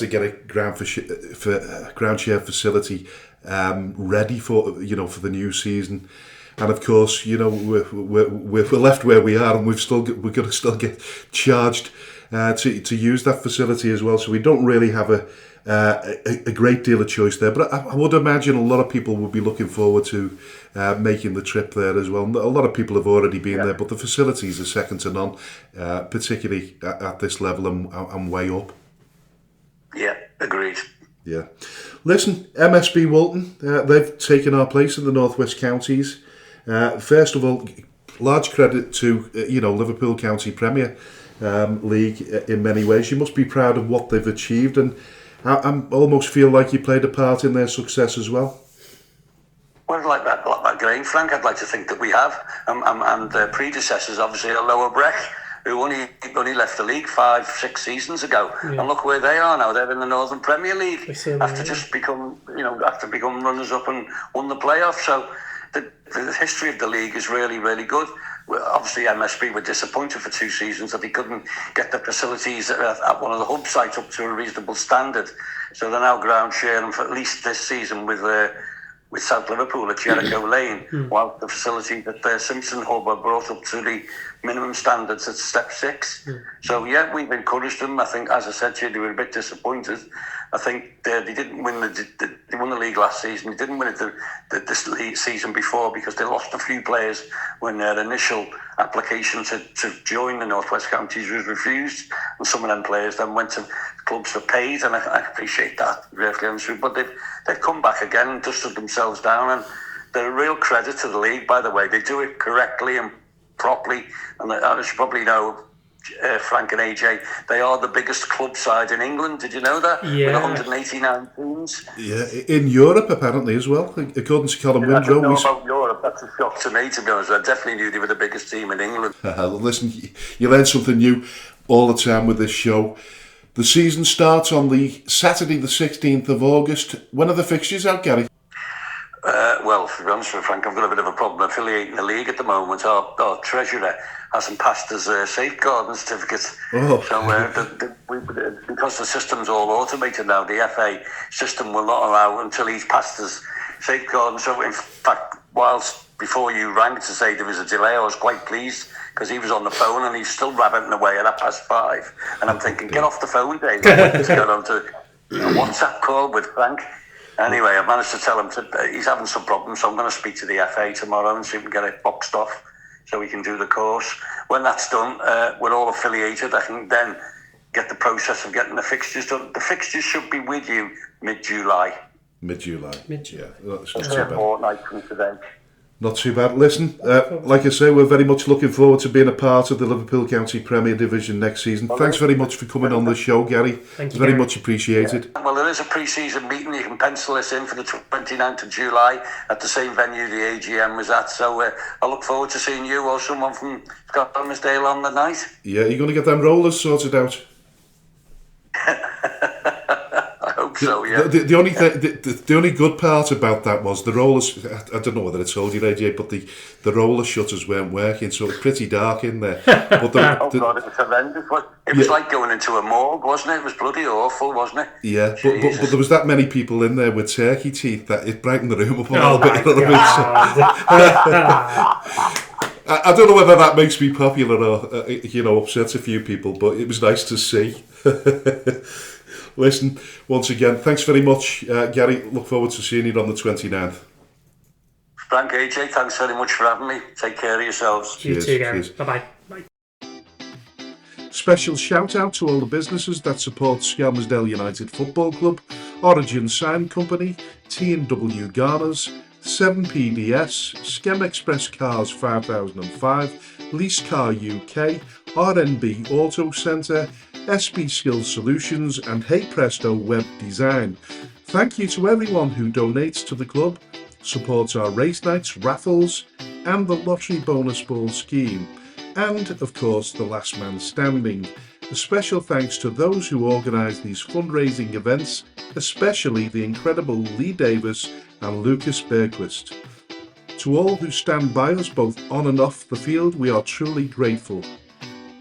get a ground share facility ready for the new season. And of course, we're left where we are, and we're going to still get charged to use that facility as well. So we don't really have a great deal of choice there. But I would imagine a lot of people would be looking forward to making the trip there as well. A lot of people have already been there, but the facilities are second to none, particularly at this level and way up. Yeah, agreed. Yeah. Listen, MSB Walton, they've taken our place in the North West Counties. First of all, large credit to Liverpool County Premier League in many ways. You must be proud of what they've achieved, and I almost feel like you played a part in their success as well. Well, like that grain, Frank, I'd like to think that we have, and their predecessors, obviously, at Lower Breck, who only left the league 5-6 seasons ago, and look where they are now. They're in the Northern Premier League after become runners up and won the playoff. So the history of the league is really, really good. Obviously, MSB were disappointed for 2 seasons that they couldn't get the facilities at one of the hub sites up to a reasonable standard. So they're now ground sharing for at least this season with South Liverpool at Jericho Lane, while the facilities at the Simpson Hub are brought up to the minimum standards at Step 6. So yeah, we've encouraged them. I think, as I said to you, they were a bit disappointed. I think they didn't win they won the league last season. They didn't win it this season before because they lost a few players when their initial application to join the North West Counties was refused, and some of them players then went to clubs that paid, and I appreciate that, but they've come back again and dusted themselves down, and they're a real credit to the league, by the way. They do it correctly and properly, and as you probably know, Frank and AJ, they are the biggest club side in England. Did you know that? Yeah. With 189 teams. Yeah, in Europe apparently as well, according to Colin Windrow. I don't know about Europe. That's a shock to me, to be honest. I definitely knew they were the biggest team in England. Listen, you learn something new all the time with this show. The season starts on the Saturday the 16th of August. When are the fixtures out, Gary? Well, to be honest with you, Frank, I've got a bit of a problem affiliating the league at the moment. Our treasurer hasn't passed his safeguarding certificate. So because the system's all automated now, the FA system will not allow until he's passed his safeguarding. So in fact, whilst before you rang to say there was a delay, I was quite pleased because he was on the phone and he's still rabbiting away at 5:30. And I'm thinking, get off the phone, Dave. Let's get on to a WhatsApp call with Frank. Anyway, I managed to tell him he's having some problems, so I'm going to speak to the FA tomorrow and see if we can get it boxed off so we can do the course. When that's done, we're all affiliated. I can then get the process of getting the fixtures done. The fixtures should be with you mid-July. Mid-July. Yeah. That's not too bad. A fortnight from today. Not too bad. Listen, like I say, we're very much looking forward to being a part of the Liverpool County Premier Division next season. Thanks very much for coming on the show, Gary. Thank you, very Gary. much appreciated. Yeah. Well, there is a pre-season meeting. You can pencil this in for the 29th of July at the same venue the AGM was at. So I look forward to seeing you or someone from Scotsdale on the night. Yeah, you're going to get them rollers sorted out. So, yeah. The only thing, the only good part about that was the rollers. I don't know whether I told you, AJ, but the roller shutters weren't working, so it was pretty dark in there. But God, it was horrendous. It was like going into a morgue, wasn't it? It was bloody awful, wasn't it? Yeah, but there was that many people in there with turkey teeth that it brightened the room up a little bit. I don't know whether that makes me popular or upsets a few people, but it was nice to see. Listen, once again, thanks very much, Gary. Look forward to seeing you on the 29th. Frank, AJ, thanks very much for having me. Take care of yourselves. Cheers. You too, Gary. Bye-bye. Bye. Special shout out to all the businesses that support Skelmersdale United Football Club, Origin Sign Company, T&W Garners, 7PDS, Skem Express Cars 5005, Lease Car UK, RNB Auto Centre, SB Skills Solutions and Hey Presto Web Design. Thank you to everyone who donates to the club, supports our race nights, raffles and the lottery bonus ball scheme, and of course the last man standing. A special thanks to those who organise these fundraising events, especially the incredible Lee Davis and Lucas Bergquist. To all who stand by us both on and off the field, we are truly grateful.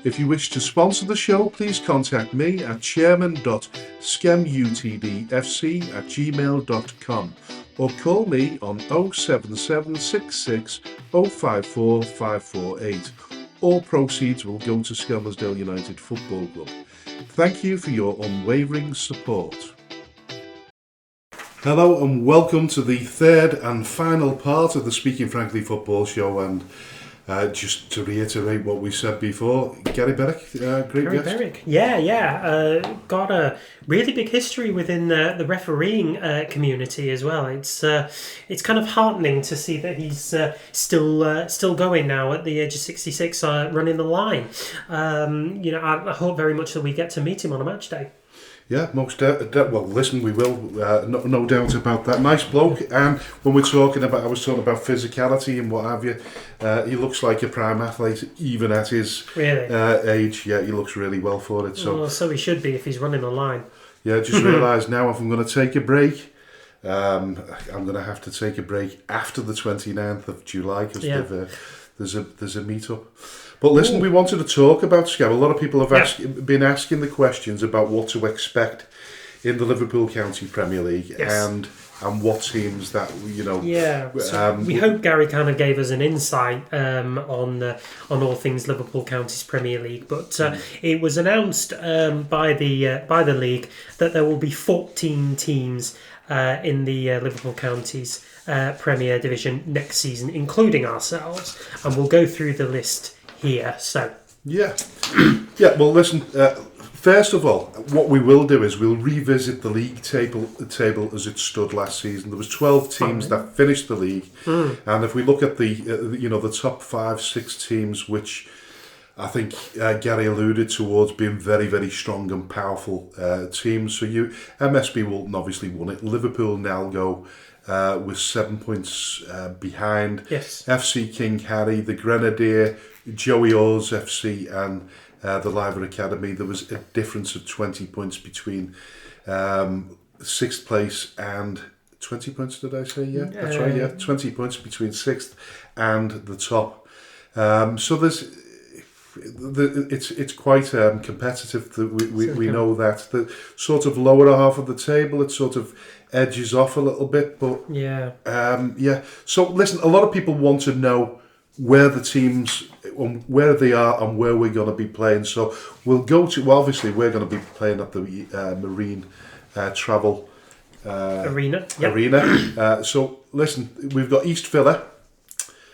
If you wish to sponsor the show, please contact me at chairman.skemutdfc@gmail.com or call me on 07766 054 548. All proceeds will go to Skelmersdale United Football Club. Thank you for your unwavering support. Hello and welcome to the third and final part of the Speaking Frankly Football Show, and just to reiterate what we said before, Gary Berwick, great guest. Berwick. Yeah. Got a really big history within the refereeing community as well. It's kind of heartening to see that he's still going now at the age of 66, running the line. I hope very much that we get to meet him on a match day. Yeah, well, listen, we will, no doubt about that. Nice bloke, and when we're talking about, I was talking about physicality and what have you, he looks like a prime athlete, even at his age. Yeah, he looks really well for it. So he should be if he's running the line. Yeah, just realised now if I'm going to take a break, I'm going to have to take a break after the 29th of July, because there's a meet-up. But listen, we wanted to talk about Scab. A lot of people have been asking the questions about what to expect in the Liverpool County Premier League and what teams that, we hope Gary kind of gave us an insight on all things Liverpool County's Premier League. But it was announced by the league that there will be 14 teams in the Liverpool County's Premier Division next season, including ourselves. And we'll go through the list here. So well, listen, first of all, what we will do is we'll revisit the league table as it stood last season. There was 12 teams that finished the league, and if we look at the the top 5-6 teams, which I think Gary alluded towards being very, very strong and powerful teams. So MSB Walton obviously won it. Liverpool Nalgo was 7 points behind. Yes. FC King Harry, the Grenadier, Joey Orr's FC and the Liver Academy. There was a difference of 20 points between 6th place and 20 points, did I say? Yeah, that's right, yeah. 20 points between 6th and the top. So it's quite competitive. We know that. The sort of lower half of the table, it sort of edges off a little bit. But So listen, a lot of people want to know where the teams, where they are and where we're going to be playing. So we'll go to, obviously we're going to be playing at the Marine Travel Arena. So listen, we've got East Villa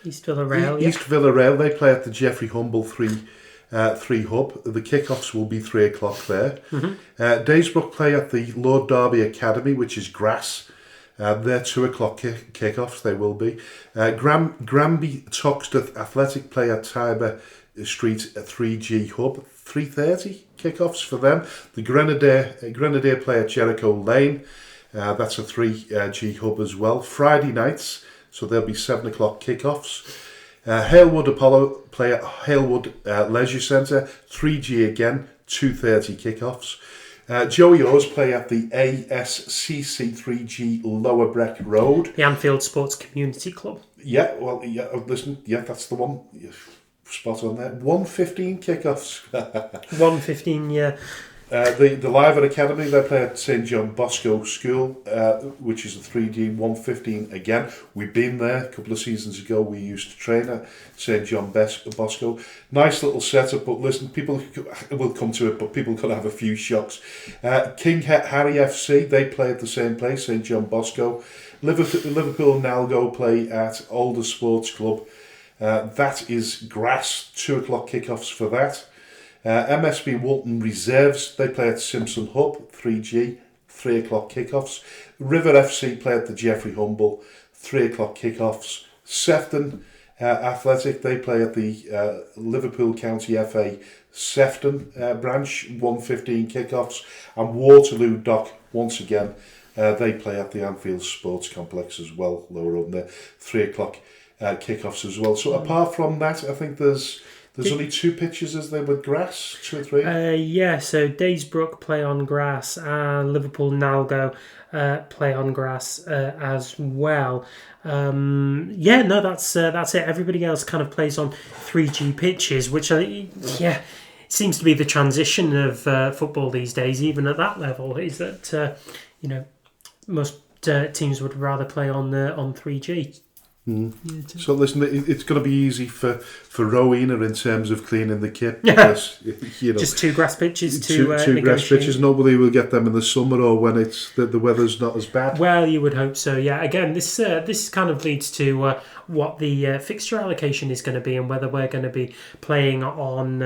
Rail. East Villa Rail, they play at the Geoffrey Humble 3 hub. The kickoffs will be 3 o'clock there. Daysbrook play at the Lord Derby Academy, which is grass. They're 2 o'clock kickoffs, they will be. Granby Toxteth Athletic play at Tiber Street 3G Hub, 3:30 kickoffs for them. The Grenadier play at Jericho Lane, that's a 3G Hub as well. Friday nights, so there'll be 7 o'clock kickoffs. Halewood Apollo play at Halewood Leisure Centre, 3G again, 2:30 kickoffs. Joey Orr's play at the ASCC 3G Lower Breck Road. The Anfield Sports Community Club. Yeah, well, listen, that's the one. Spot on there. 1:15 kickoffs. 1:15, yeah. The Liver Academy, they play at St John Bosco School, which is a 3D 1:15 again. We've been there a couple of seasons ago. We used to train at St John Bosco. Nice little setup, but listen, people will come to it, but people could have a few shocks. King Harry FC, they play at the same place, St John Bosco. Liverpool Nalgo play at Alder Sports Club. That is grass, 2 o'clock kickoffs for that. MSB Walton Reserves, they play at Simpson Hub, 3G, 3 o'clock kickoffs. River FC play at the Geoffrey Humble, 3 o'clock kickoffs. Sefton Athletic, they play at the Liverpool County FA Sefton branch, 1:15 kickoffs. And Waterloo Dock, once again, they play at the Anfield Sports Complex as well, lower on there, 3 o'clock kickoffs as well. So apart from that, I think there's only 2 pitches, is there, with grass? 2 or 3? So Daysbrook play on grass and Liverpool Nalgo play on grass as well. That's it. Everybody else kind of plays on 3G pitches, which seems to be the transition of football these days, even at that level, is that most teams would rather play on 3G. So listen, it's going to be easy for Rowena in terms of cleaning the kit. Because, just 2 grass pitches two grass pitches. Nobody will get them in the summer or when it's the weather's not as bad. Well, you would hope so. Yeah. Again, this kind of leads to what the fixture allocation is going to be, and whether we're going to be playing on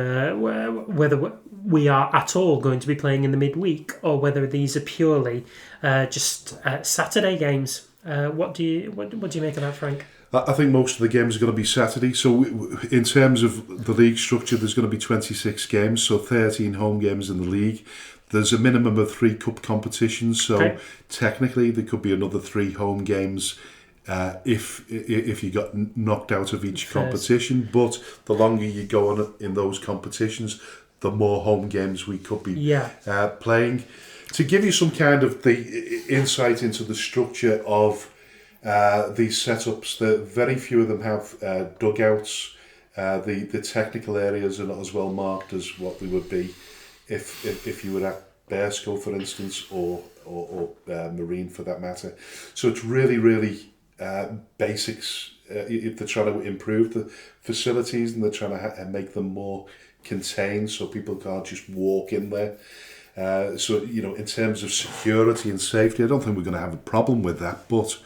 whether we are at all going to be playing in the midweek, or whether these are purely just Saturday games. What do you make of that, Frank? I think most of the games are going to be Saturday. So in terms of the league structure, there's going to be 26 games, so 13 home games in the league. There's a minimum of 3 cup competitions, so technically there could be another 3 home games if you got knocked out of each competition. But the longer you go on in those competitions, the more home games we could be playing. To give you some kind of the insight into the structure of these setups, very few of them have dugouts. The technical areas are not as well marked as what they would be if you were at Bearscough, for instance, or Marine for that matter. So it's really, really basics. If they're trying to improve the facilities and they're trying to make them more contained so people can't just walk in there. So, in terms of security and safety, I don't think we're going to have a problem with that, but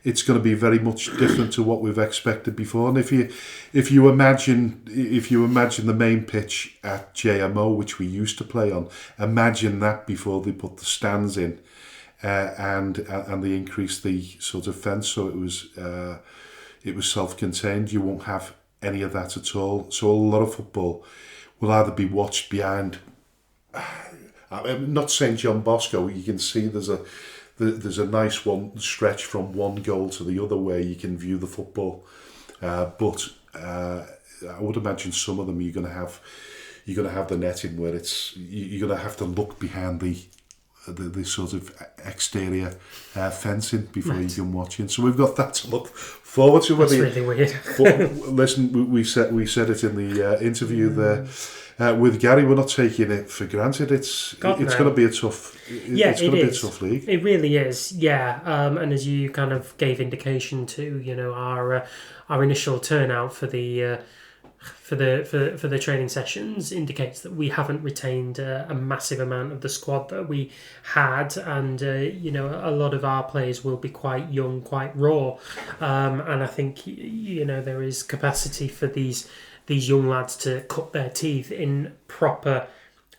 it's going to be very much different to what we've expected before. And if you imagine the main pitch at JMO, which we used to play on, imagine that before they put the stands in, and they increased the sort of fence, so it was self-contained. You won't have any of that at all. So a lot of football will either be watched behind. I'm not saying John Bosco. You can see there's a nice one stretch from one goal to the other where you can view the football. But I would imagine some of them you're going to have the netting where you're going to have to look behind the sort of exterior fencing before you can watch it. So we've got that to look forward to. That's really weird. But listen, we said it in the interview there. With Gary, we're not taking it for granted. It's going to be a tough. It's going to be a tough league. It really is. Yeah, and as you kind of gave indication to, our initial turnout for the training sessions indicates that we haven't retained a massive amount of the squad that we had, and a lot of our players will be quite young, quite raw, and I think there is capacity for these young lads to cut their teeth in proper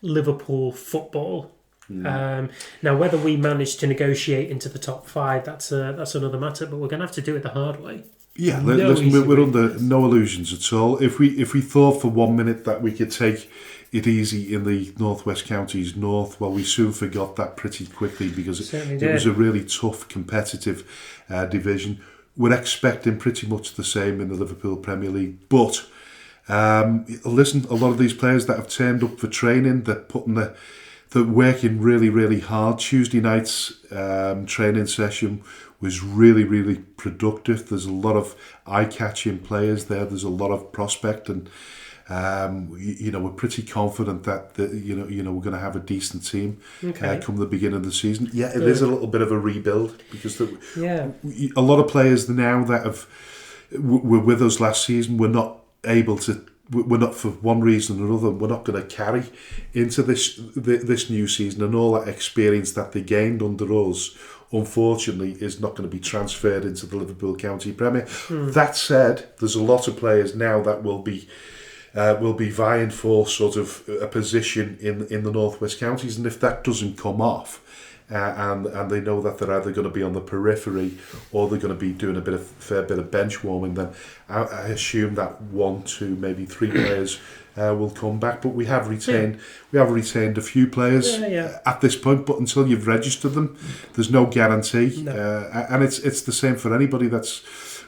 Liverpool football. Now, whether we manage to negotiate into the top 5, that's another matter, but we're going to have to do it the hard way. Yeah, listen, we're under no illusions at all. If we thought for 1 minute that we could take it easy in the Northwest Counties North, well, we soon forgot that pretty quickly because it was a really tough, competitive division. We're expecting pretty much the same in the Liverpool Premier League, but listen, a lot of these players that have turned up for training, they're working really, really hard. Tuesday night's training session was really, really productive. There's a lot of eye-catching players there. There's a lot of prospect, and we're pretty confident that we're going to have a decent team come the beginning of the season. Yeah, it is a little bit of a rebuild because a lot of players now that were with us last season were not able to. We're not, for one reason or another, we're not going to carry into this new season, and all that experience that they gained under us, unfortunately, is not going to be transferred into the Liverpool County Premier. That said, there's a lot of players now that will be vying for sort of a position in the Northwest Counties, and if that doesn't come off, and they know that they're either going to be on the periphery or they're going to be doing a fair bit of bench warming, then I assume that 1, 2, maybe 3 players will come back. But we have retained a few players at this point. But until you've registered them, there's no guarantee. And it's the same for anybody that's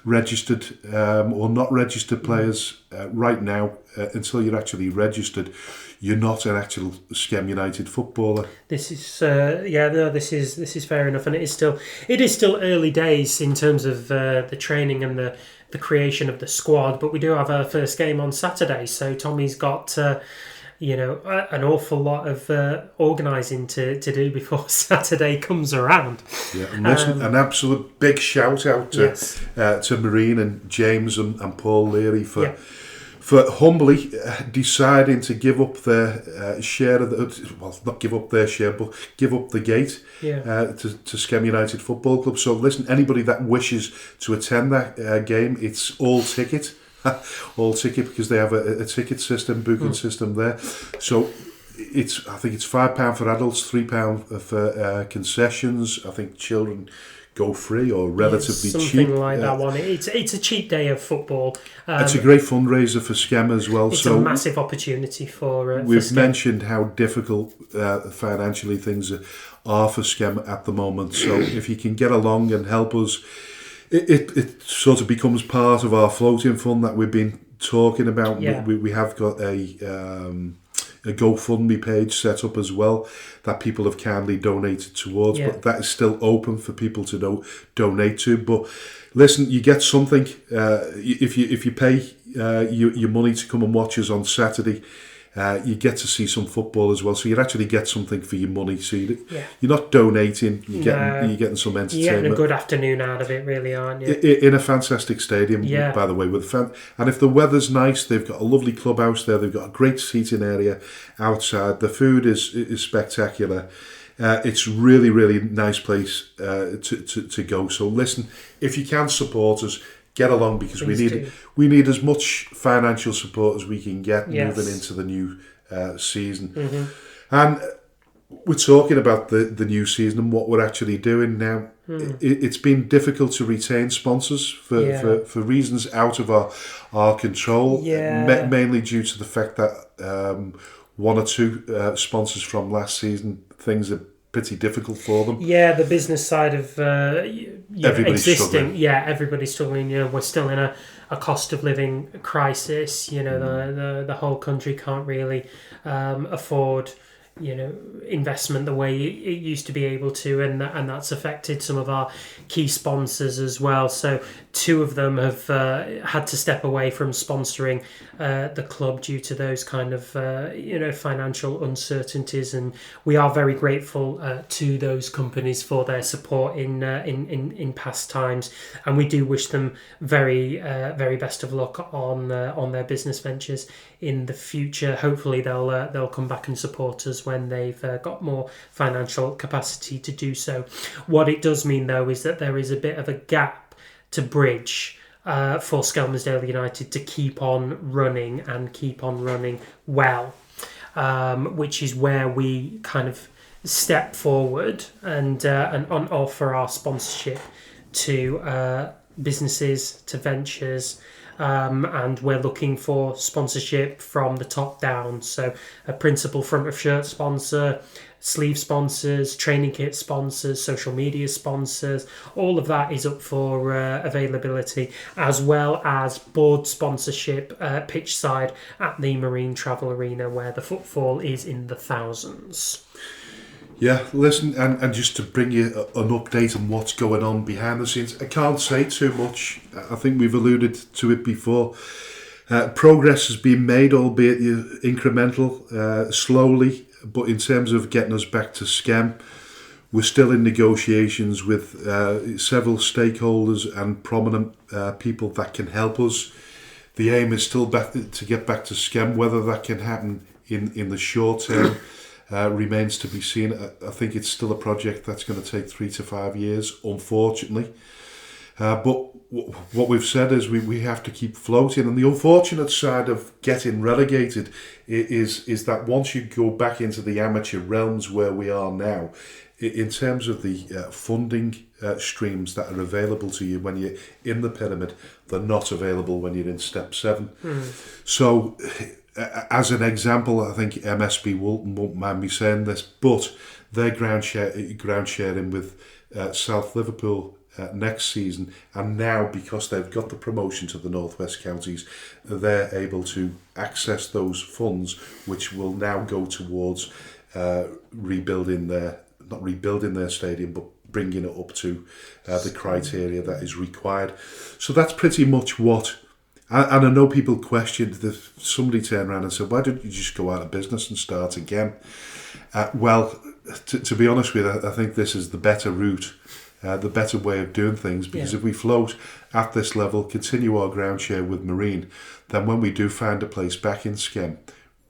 registered or not registered players right now. Until you're actually registered, you're not an actual Skem United footballer. This is this is fair enough, and it is still early days in terms of the training and the creation of the squad. But we do have our first game on Saturday, so Tommy's got an awful lot of organising to do before Saturday comes around. Yeah, and listen, an absolute big shout out to Marine and James and Paul Leary for humbly deciding to give up their share of not give up their share, but give up the gate to Skem United Football Club. So listen, anybody that wishes to attend that game, it's all ticket. All ticket, because they have a ticket system, booking system there. So I think it's £5 for adults, £3 for concessions. I think children go free or relatively cheap. Something like that one. It's a cheap day of football. It's a great fundraiser for Skem as well. It's a massive opportunity for we've mentioned how difficult financially things are for Skem at the moment. So if you can get along and help us, it sort of becomes part of our floating fund that we've been talking about. Yeah. We have got a GoFundMe page set up as well that people have kindly donated towards, but that is still open for people to donate to. But listen, you get something if you pay your money to come and watch us on Saturday. You get to see some football as well, so you actually get something for your money. So you're not donating; you're getting some entertainment. You're getting a good afternoon out of it, really, aren't you? In a fantastic stadium, by the way, with and if the weather's nice, they've got a lovely clubhouse there. They've got a great seating area outside. The food is spectacular. It's really, really nice place to go. So listen, if you can support us, get along, because we need as much financial support as we can get moving into the new season. Mm-hmm. And we're talking about the new season and what we're actually doing now. It's been difficult to retain sponsors for reasons out of our control, mainly due to the fact that one or two sponsors from last season, things are pretty difficult for them. Yeah, the business side of everybody's existing. Struggling. Yeah, everybody's struggling. We're still in a cost of living crisis. The whole country can't really afford investment the way it used to be able to, and that's affected some of our key sponsors as well. So two of them have had to step away from sponsoring the club due to those kind of financial uncertainties, and we are very grateful to those companies for their support in past times, and we do wish them very very best of luck on their business ventures in the future. Hopefully they'll come back and support us when they've got more financial capacity to do so. What it does mean, though, is that there is a bit of a gap to bridge for Skelmersdale United to keep on running and keep on running well, which is where we kind of step forward and offer our sponsorship to businesses, to ventures. And we're looking for sponsorship from the top down. So a principal front of shirt sponsor, sleeve sponsors, training kit sponsors, social media sponsors, all of that is up for availability, as well as board sponsorship pitch side at the Marine Travel Arena, where the footfall is in the thousands. Yeah, listen, and just to bring you an update on what's going on behind the scenes, I can't say too much. I think we've alluded to it before. Progress has been made, albeit incremental, slowly, but in terms of getting us back to Skem, we're still in negotiations with several stakeholders and prominent people that can help us. The aim is still to get back to Skem. Whether that can happen in the short term remains to be seen. I think it's still a project that's going to take 3 to 5 years, unfortunately. But what we've said is we have to keep floating. And the unfortunate side of getting relegated is that once you go back into the amateur realms where we are now, in terms of the funding streams that are available to you when you're in the pyramid, they're not available when you're in step 7. So, as an example, I think MSB won't mind me saying this, but their ground sharing with South Liverpool next season, and now because they've got the promotion to the Northwest Counties, they're able to access those funds, which will now go towards rebuilding not rebuilding their stadium, but bringing it up to the criteria that is required. So that's pretty much what And I know people questioned that somebody turned around and said, why don't you just go out of business and start again? Well, to be honest with you, I think this is the better route, the better way of doing things, because if we float at this level, continue our ground share with Marine, then when we do find a place back in Skem,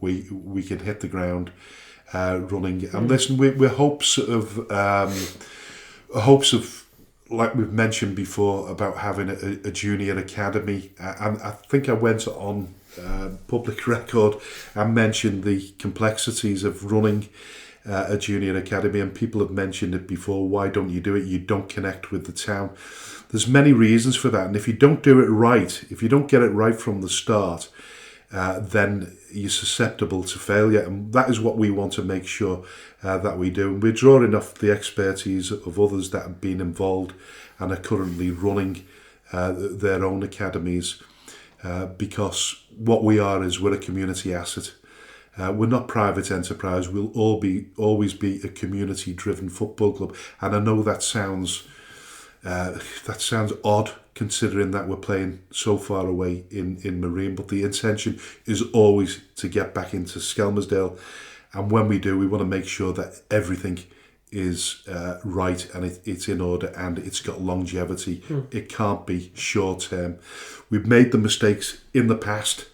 we can hit the ground running. And listen, we're hopes of, like we've mentioned before, about having a junior academy. And I think I went on public record and mentioned the complexities of running a junior academy, and people have mentioned it before. Why don't you do it? You don't connect with the town. There's many reasons for that, and if you don't do it right, if you don't get it right from the start, then you're susceptible to failure, and that is what we want to make sure that we do. And we're drawing off the expertise of others that have been involved and are currently running their own academies, because what we are is we're a community asset. We're not private enterprise. We'll always be a community-driven football club, and I know that sounds odd, considering that we're playing so far away in Marine, but the intention is always to get back into Skelmersdale, and when we do, we want to make sure that everything is right and it's in order and it's got longevity. It can't be short term. We've made the mistakes in the past.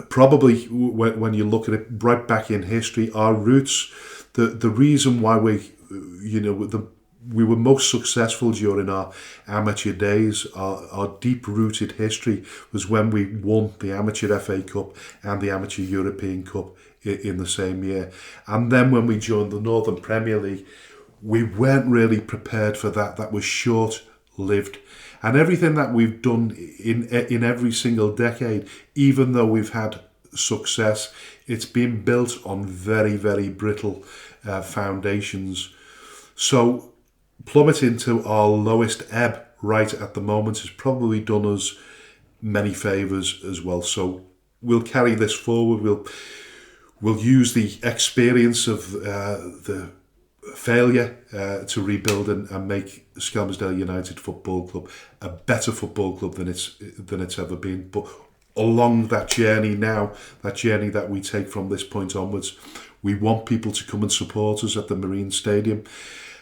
Probably when you look at it right back in history, our roots, the reason why we were most successful during our amateur days, our deep-rooted history was when we won the Amateur FA Cup and the Amateur European Cup in the same year. And then when we joined the Northern Premier League, we weren't really prepared for that. That was short-lived. And everything that we've done in every single decade, even though we've had success, it's been built on very, very brittle foundations. So plummeting to our lowest ebb right at the moment has probably done us many favours as well. So we'll carry this forward. We'll use the experience of the failure to rebuild and make Skelmersdale United Football Club a better football club than it's ever been. But along that journey now, that journey that we take from this point onwards, we want people to come and support us at the Marine Stadium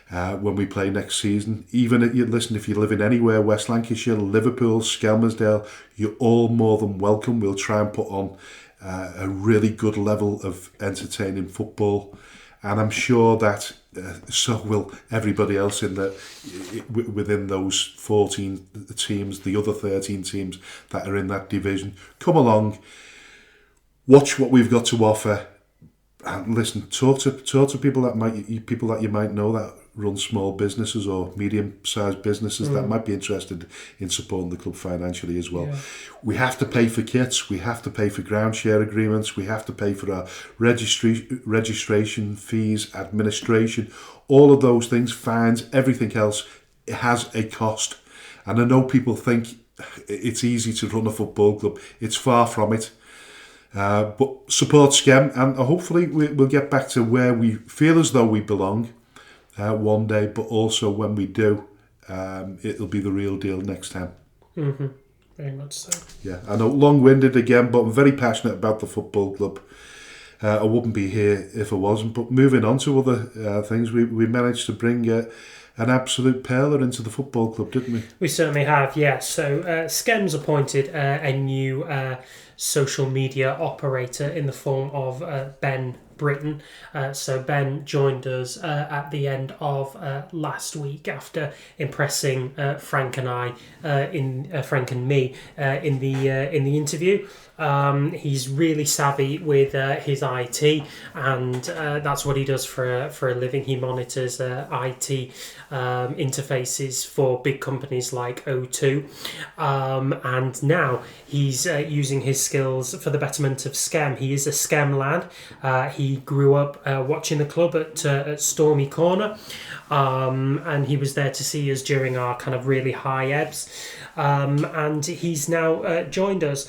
when we play next season. Even if you're living anywhere, West Lancashire, Liverpool, Skelmersdale, you're all more than welcome. We'll try and put on a really good level of entertaining football, and I'm sure that so will everybody else within those 14 teams, the other 13 teams that are in that division. Come along, watch what we've got to offer, and listen. Talk to people that you might know that run small businesses or medium-sized businesses that might be interested in supporting the club financially as well. Yeah. We have to pay for kits, we have to pay for ground share agreements, we have to pay for our registration fees, administration, all of those things, fines, everything else. It has a cost. And I know people think it's easy to run a football club. It's far from it. But support Skem, and hopefully we'll get back to where we feel as though we belong one day, but also when we do, it'll be the real deal next time. Mm-hmm. Very much so. Yeah, I know, long-winded again, but I'm very passionate about the football club. I wouldn't be here if I wasn't. But moving on to other things, we managed to bring an absolute pearler into the football club, didn't we? We certainly have, yes. So Skem's appointed a new social media operator in the form of Ben Britton. So Ben joined us at the end of last week after impressing Frank and I Frank and me in the interview. He's really savvy with his IT, and that's what he does for a living. He monitors IT interfaces for big companies like O2, and now he's using his skills for the betterment of Skem. He is a Skem lad. He he grew up watching the club at Stormy Corner, and he was there to see us during our kind of really high ebbs. And he's now joined us,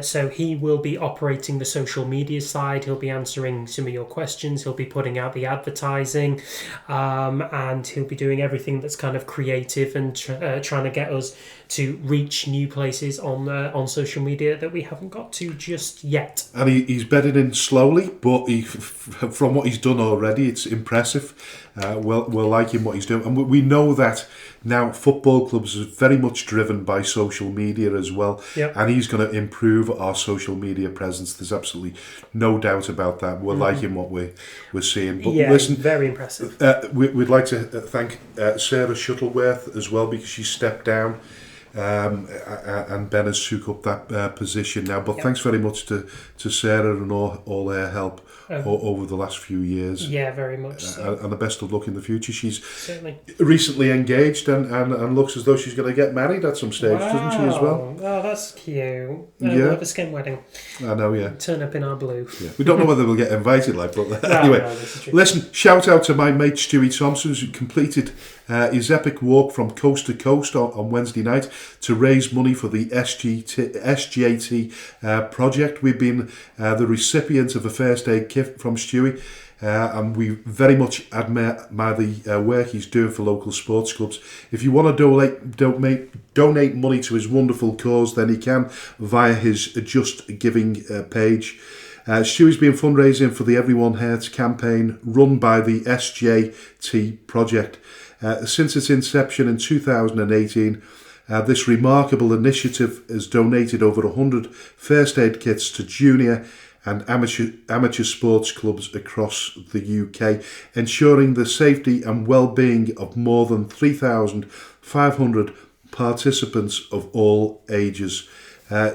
so he will be operating the social media side. He'll be answering some of your questions. He'll be putting out the advertising, and he'll be doing everything that's kind of creative and trying to get us to reach new places on social media that we haven't got to just yet. And he's bedded in slowly, but from what he's done already, it's impressive. We're liking what he's doing, and we know that now football clubs are very much driven by social media as well. Yep. And he's going to improve our social media presence. There's absolutely no doubt about that. We're liking what we're seeing. But listen, very impressive. We'd like to thank Sarah Shuttleworth as well, because she stepped down. And Ben has took up that position now. But thanks very much to Sarah and all her help over the last few years. Yeah, very much so. And the best of luck in the future. She's certainly recently engaged and looks as though she's going to get married at some stage, doesn't she, as well? Oh, that's cute. We'll have a skin wedding. I know, yeah. Turn up in our blue. Yeah. We don't know whether we'll get invited, but anyway. No, listen, shout out to my mate Stewie Thompson, who completed his epic walk from coast to coast on Wednesday night to raise money for the SGAT project. We've been the recipient of a first aid kit from Stewie, and we very much admire the work he's doing for local sports clubs. If you want to donate money to his wonderful cause, then he can via his Just Giving page. Stewie's been fundraising for the Everyone Hurts campaign run by the SGAT project. Since its inception in 2018, this remarkable initiative has donated over 100 first aid kits to junior and amateur sports clubs across the UK, ensuring the safety and well-being of more than 3,500 participants of all ages.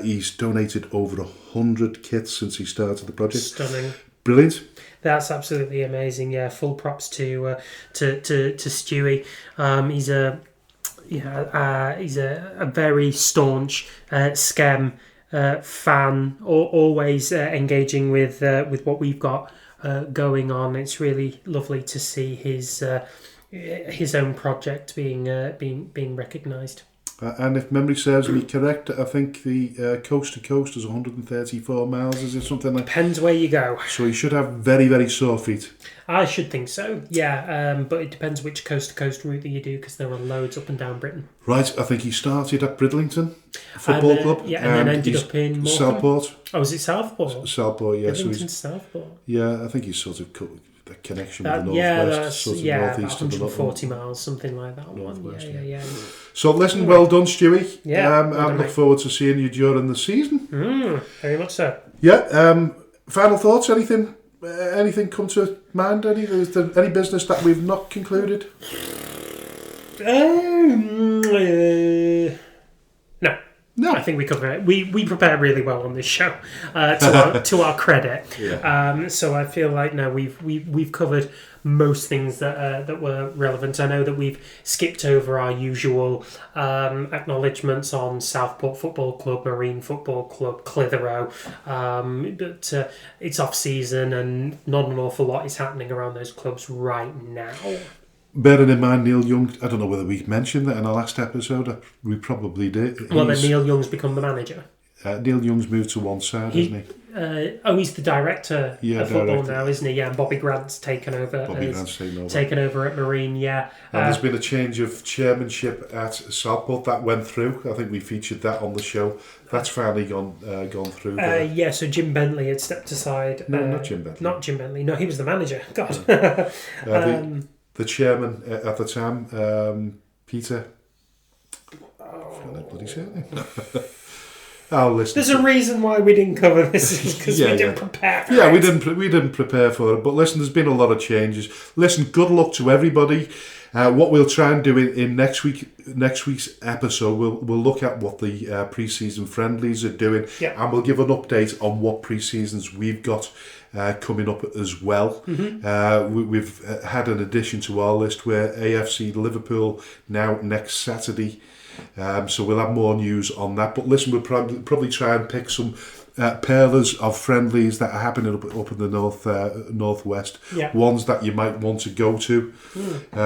He's donated over 100 kits since he started the project. Stunning. Brilliant. That's absolutely amazing. Yeah, full props to Stewie. He's a very staunch Schem fan, always engaging with what we've got going on. It's really lovely to see his own project being recognised. And if memory serves me correct, I think the coast to coast is 134 miles. Is it something like? Depends where you go. So you should have very, very sore feet. I should think so. Yeah, but it depends which coast to coast route that you do, because there are loads up and down Britain. Right, I think he started at Bridlington Football Club. Yeah, and then ended up in Morecambe. Southport. Oh, was it Southport? Southport, yeah. Bridlington to Southport. Yeah, I think he's sort of the connection with the northwest, that's sort of about northeast of the 140 miles, something like that. Northwest, Yeah. So listen, well done, Stewie. Yeah, I look forward to seeing you during the season. Very much so. Yeah. Final thoughts? Anything come to mind? Is there any business that we've not concluded? No. I think we cover it. We prepare really well on this show, to our credit. Yeah. So I feel like we've covered most things that were relevant. I know that we've skipped over our usual acknowledgements on Southport Football Club, Marine Football Club, Clitheroe, but it's off season and not an awful lot is happening around those clubs right now. Bearing in mind Neil Young, I don't know whether we mentioned that in our last episode. We probably did. Well, then Neil Young's become the manager. Neil Young's moved to one side, hasn't he? He's the director of football now, isn't he? Yeah, and Bobby Grant's taken over. Taken over at Marine, yeah. And there's been a change of chairmanship at Southport that went through. I think we featured that on the show. That's finally gone through. Yeah, so Jim Bentley had stepped aside. No, not Jim Bentley. Not Jim Bentley. No, he was the manager. God. The chairman at the time, Peter. Bloody certainly. Oh, listen. There's a reason why we didn't cover this, because we didn't prepare for it. Yeah, we didn't prepare for it. But listen, there's been a lot of changes. Listen, good luck to everybody. What we'll try and do in next week's episode, we'll look at what the pre-season friendlies are doing, and we'll give an update on what pre-seasons we've got coming up as well. We've had an addition to our list where AFC Liverpool now next Saturday. So we'll have more news on that. But listen, we'll probably try and pick some perlers of friendlies that are happening up in the northwest. Yeah. Ones that you might want to go to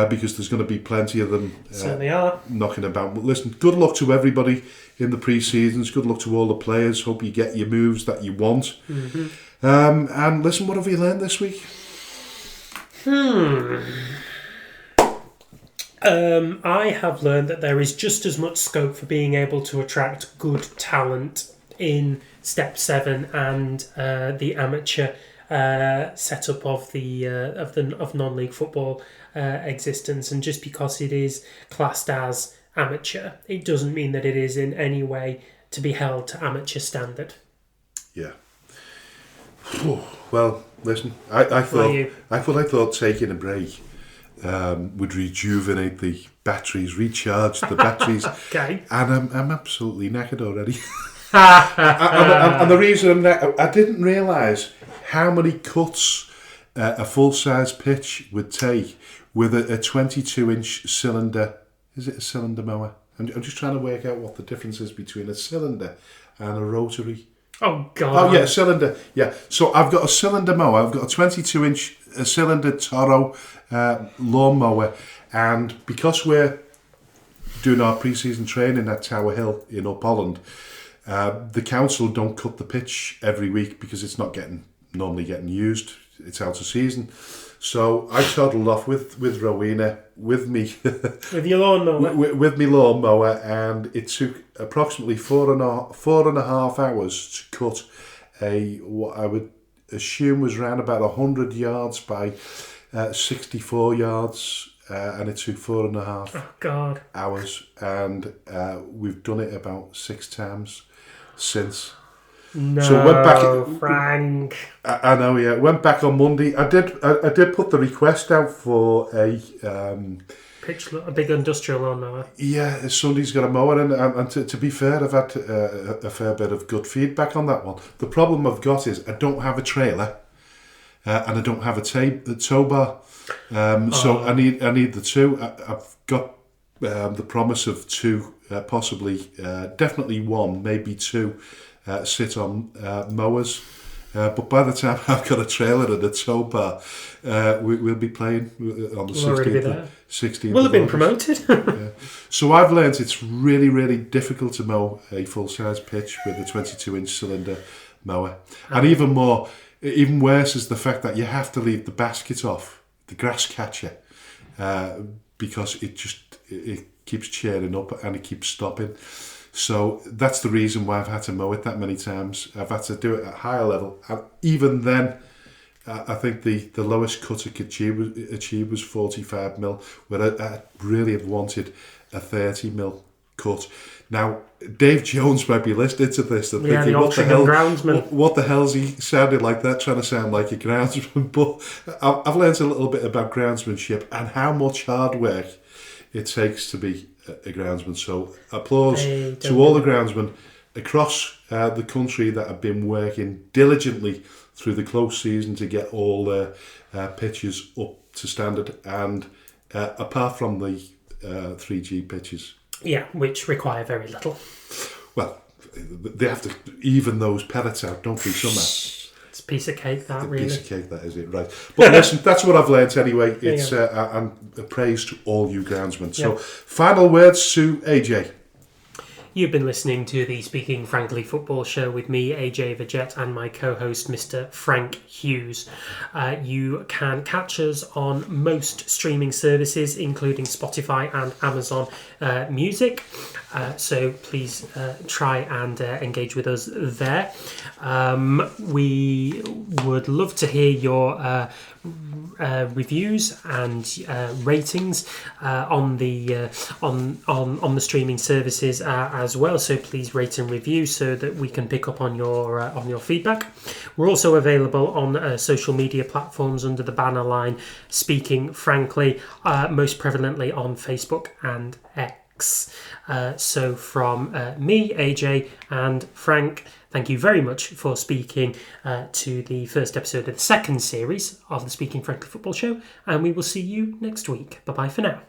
because there's going to be plenty of them. Certainly are knocking about. But listen, good luck to everybody in the pre-seasons. Good luck to all the players. Hope you get your moves that you want. Mm-hmm. And listen, what have you learned this week? I have learned that there is just as much scope for being able to attract good talent in Step 7 and the amateur setup of non-league football existence. And just because it is classed as amateur, it doesn't mean that it is in any way to be held to amateur standard. Yeah. Well, listen, I thought taking a break would rejuvenate the batteries, recharge the batteries. Okay. And I'm absolutely knackered already. and the reason I didn't realise how many cuts a full-size pitch would take with a 22-inch cylinder. Is it a cylinder mower? I'm just trying to work out what the difference is between a cylinder and a rotary. Oh, God. Oh, yeah, cylinder. Yeah. So I've got a cylinder mower. I've got a 22-inch cylinder Toro lawnmower. And because we're doing our pre-season training at Tower Hill in Up Holland, the council don't cut the pitch every week because it's not normally getting used. It's out of season. So I toddled off with Rowena, with me. With your lawnmower? with me lawnmower, and it took approximately four and a half hours to cut what I would assume was around about 100 yards by 64 yards, and it took 4.5 hours, and we've done it about 6 times since. No, so went back, Frank. I know, yeah. Went back on Monday. I did put the request out for a big industrial lawnmower. Yeah, somebody's got a mower, and to be fair, I've had a fair bit of good feedback on that one. The problem I've got is I don't have a trailer, and I don't have a tow bar. So I need the two. I've got the promise of two, possibly, definitely one, maybe two. Sit on mowers, but by the time I've got a trailer and a tow bar, we'll be playing on the 16th. We'll have been promoted. Yeah. So I've learnt it's really, really difficult to mow a full-size pitch with a 22-inch cylinder mower, and even worse is the fact that you have to leave the basket off, the grass catcher, because it keeps churning up and it keeps stopping. So that's the reason why I've had to mow it that many times. I've had to do it at higher level. And even then, I think the lowest cut I could achieve was 45 mil, where I really have wanted a 30 mil cut. Now, Dave Jones might be listening to this and thinking, what the hell's he sounding like that, trying to sound like a groundsman? But I've learned a little bit about groundsmanship and how much hard work it takes to be a groundsman. So applause to all the groundsmen across the country that have been working diligently through the close season to get all their pitches up to standard, and apart from the 3G pitches. Yeah, which require very little. Well, they have to even those pellets out, don't they, somehow? It's a piece of cake, that, really. Piece of cake, that is it, right. But listen, that's what I've learnt anyway. It's and praise to all you groundsmen. So, final words to AJ. You've been listening to the Speaking Frankly Football Show with me, AJ Vegette, and my co-host, Mr. Frank Hughes. You can catch us on most streaming services, including Spotify and Amazon Music. So please try and engage with us there. We would love to hear your reviews and ratings on the streaming services as well. So please rate and review so that we can pick up on your feedback. We're also available on social media platforms under the banner line Speaking Frankly, most prevalently on Facebook and X. So from me, AJ, and Frank, thank you very much for speaking to the first episode of the second series of the Speaking Frankly Football Show, and we will see you next week. Bye-bye for now.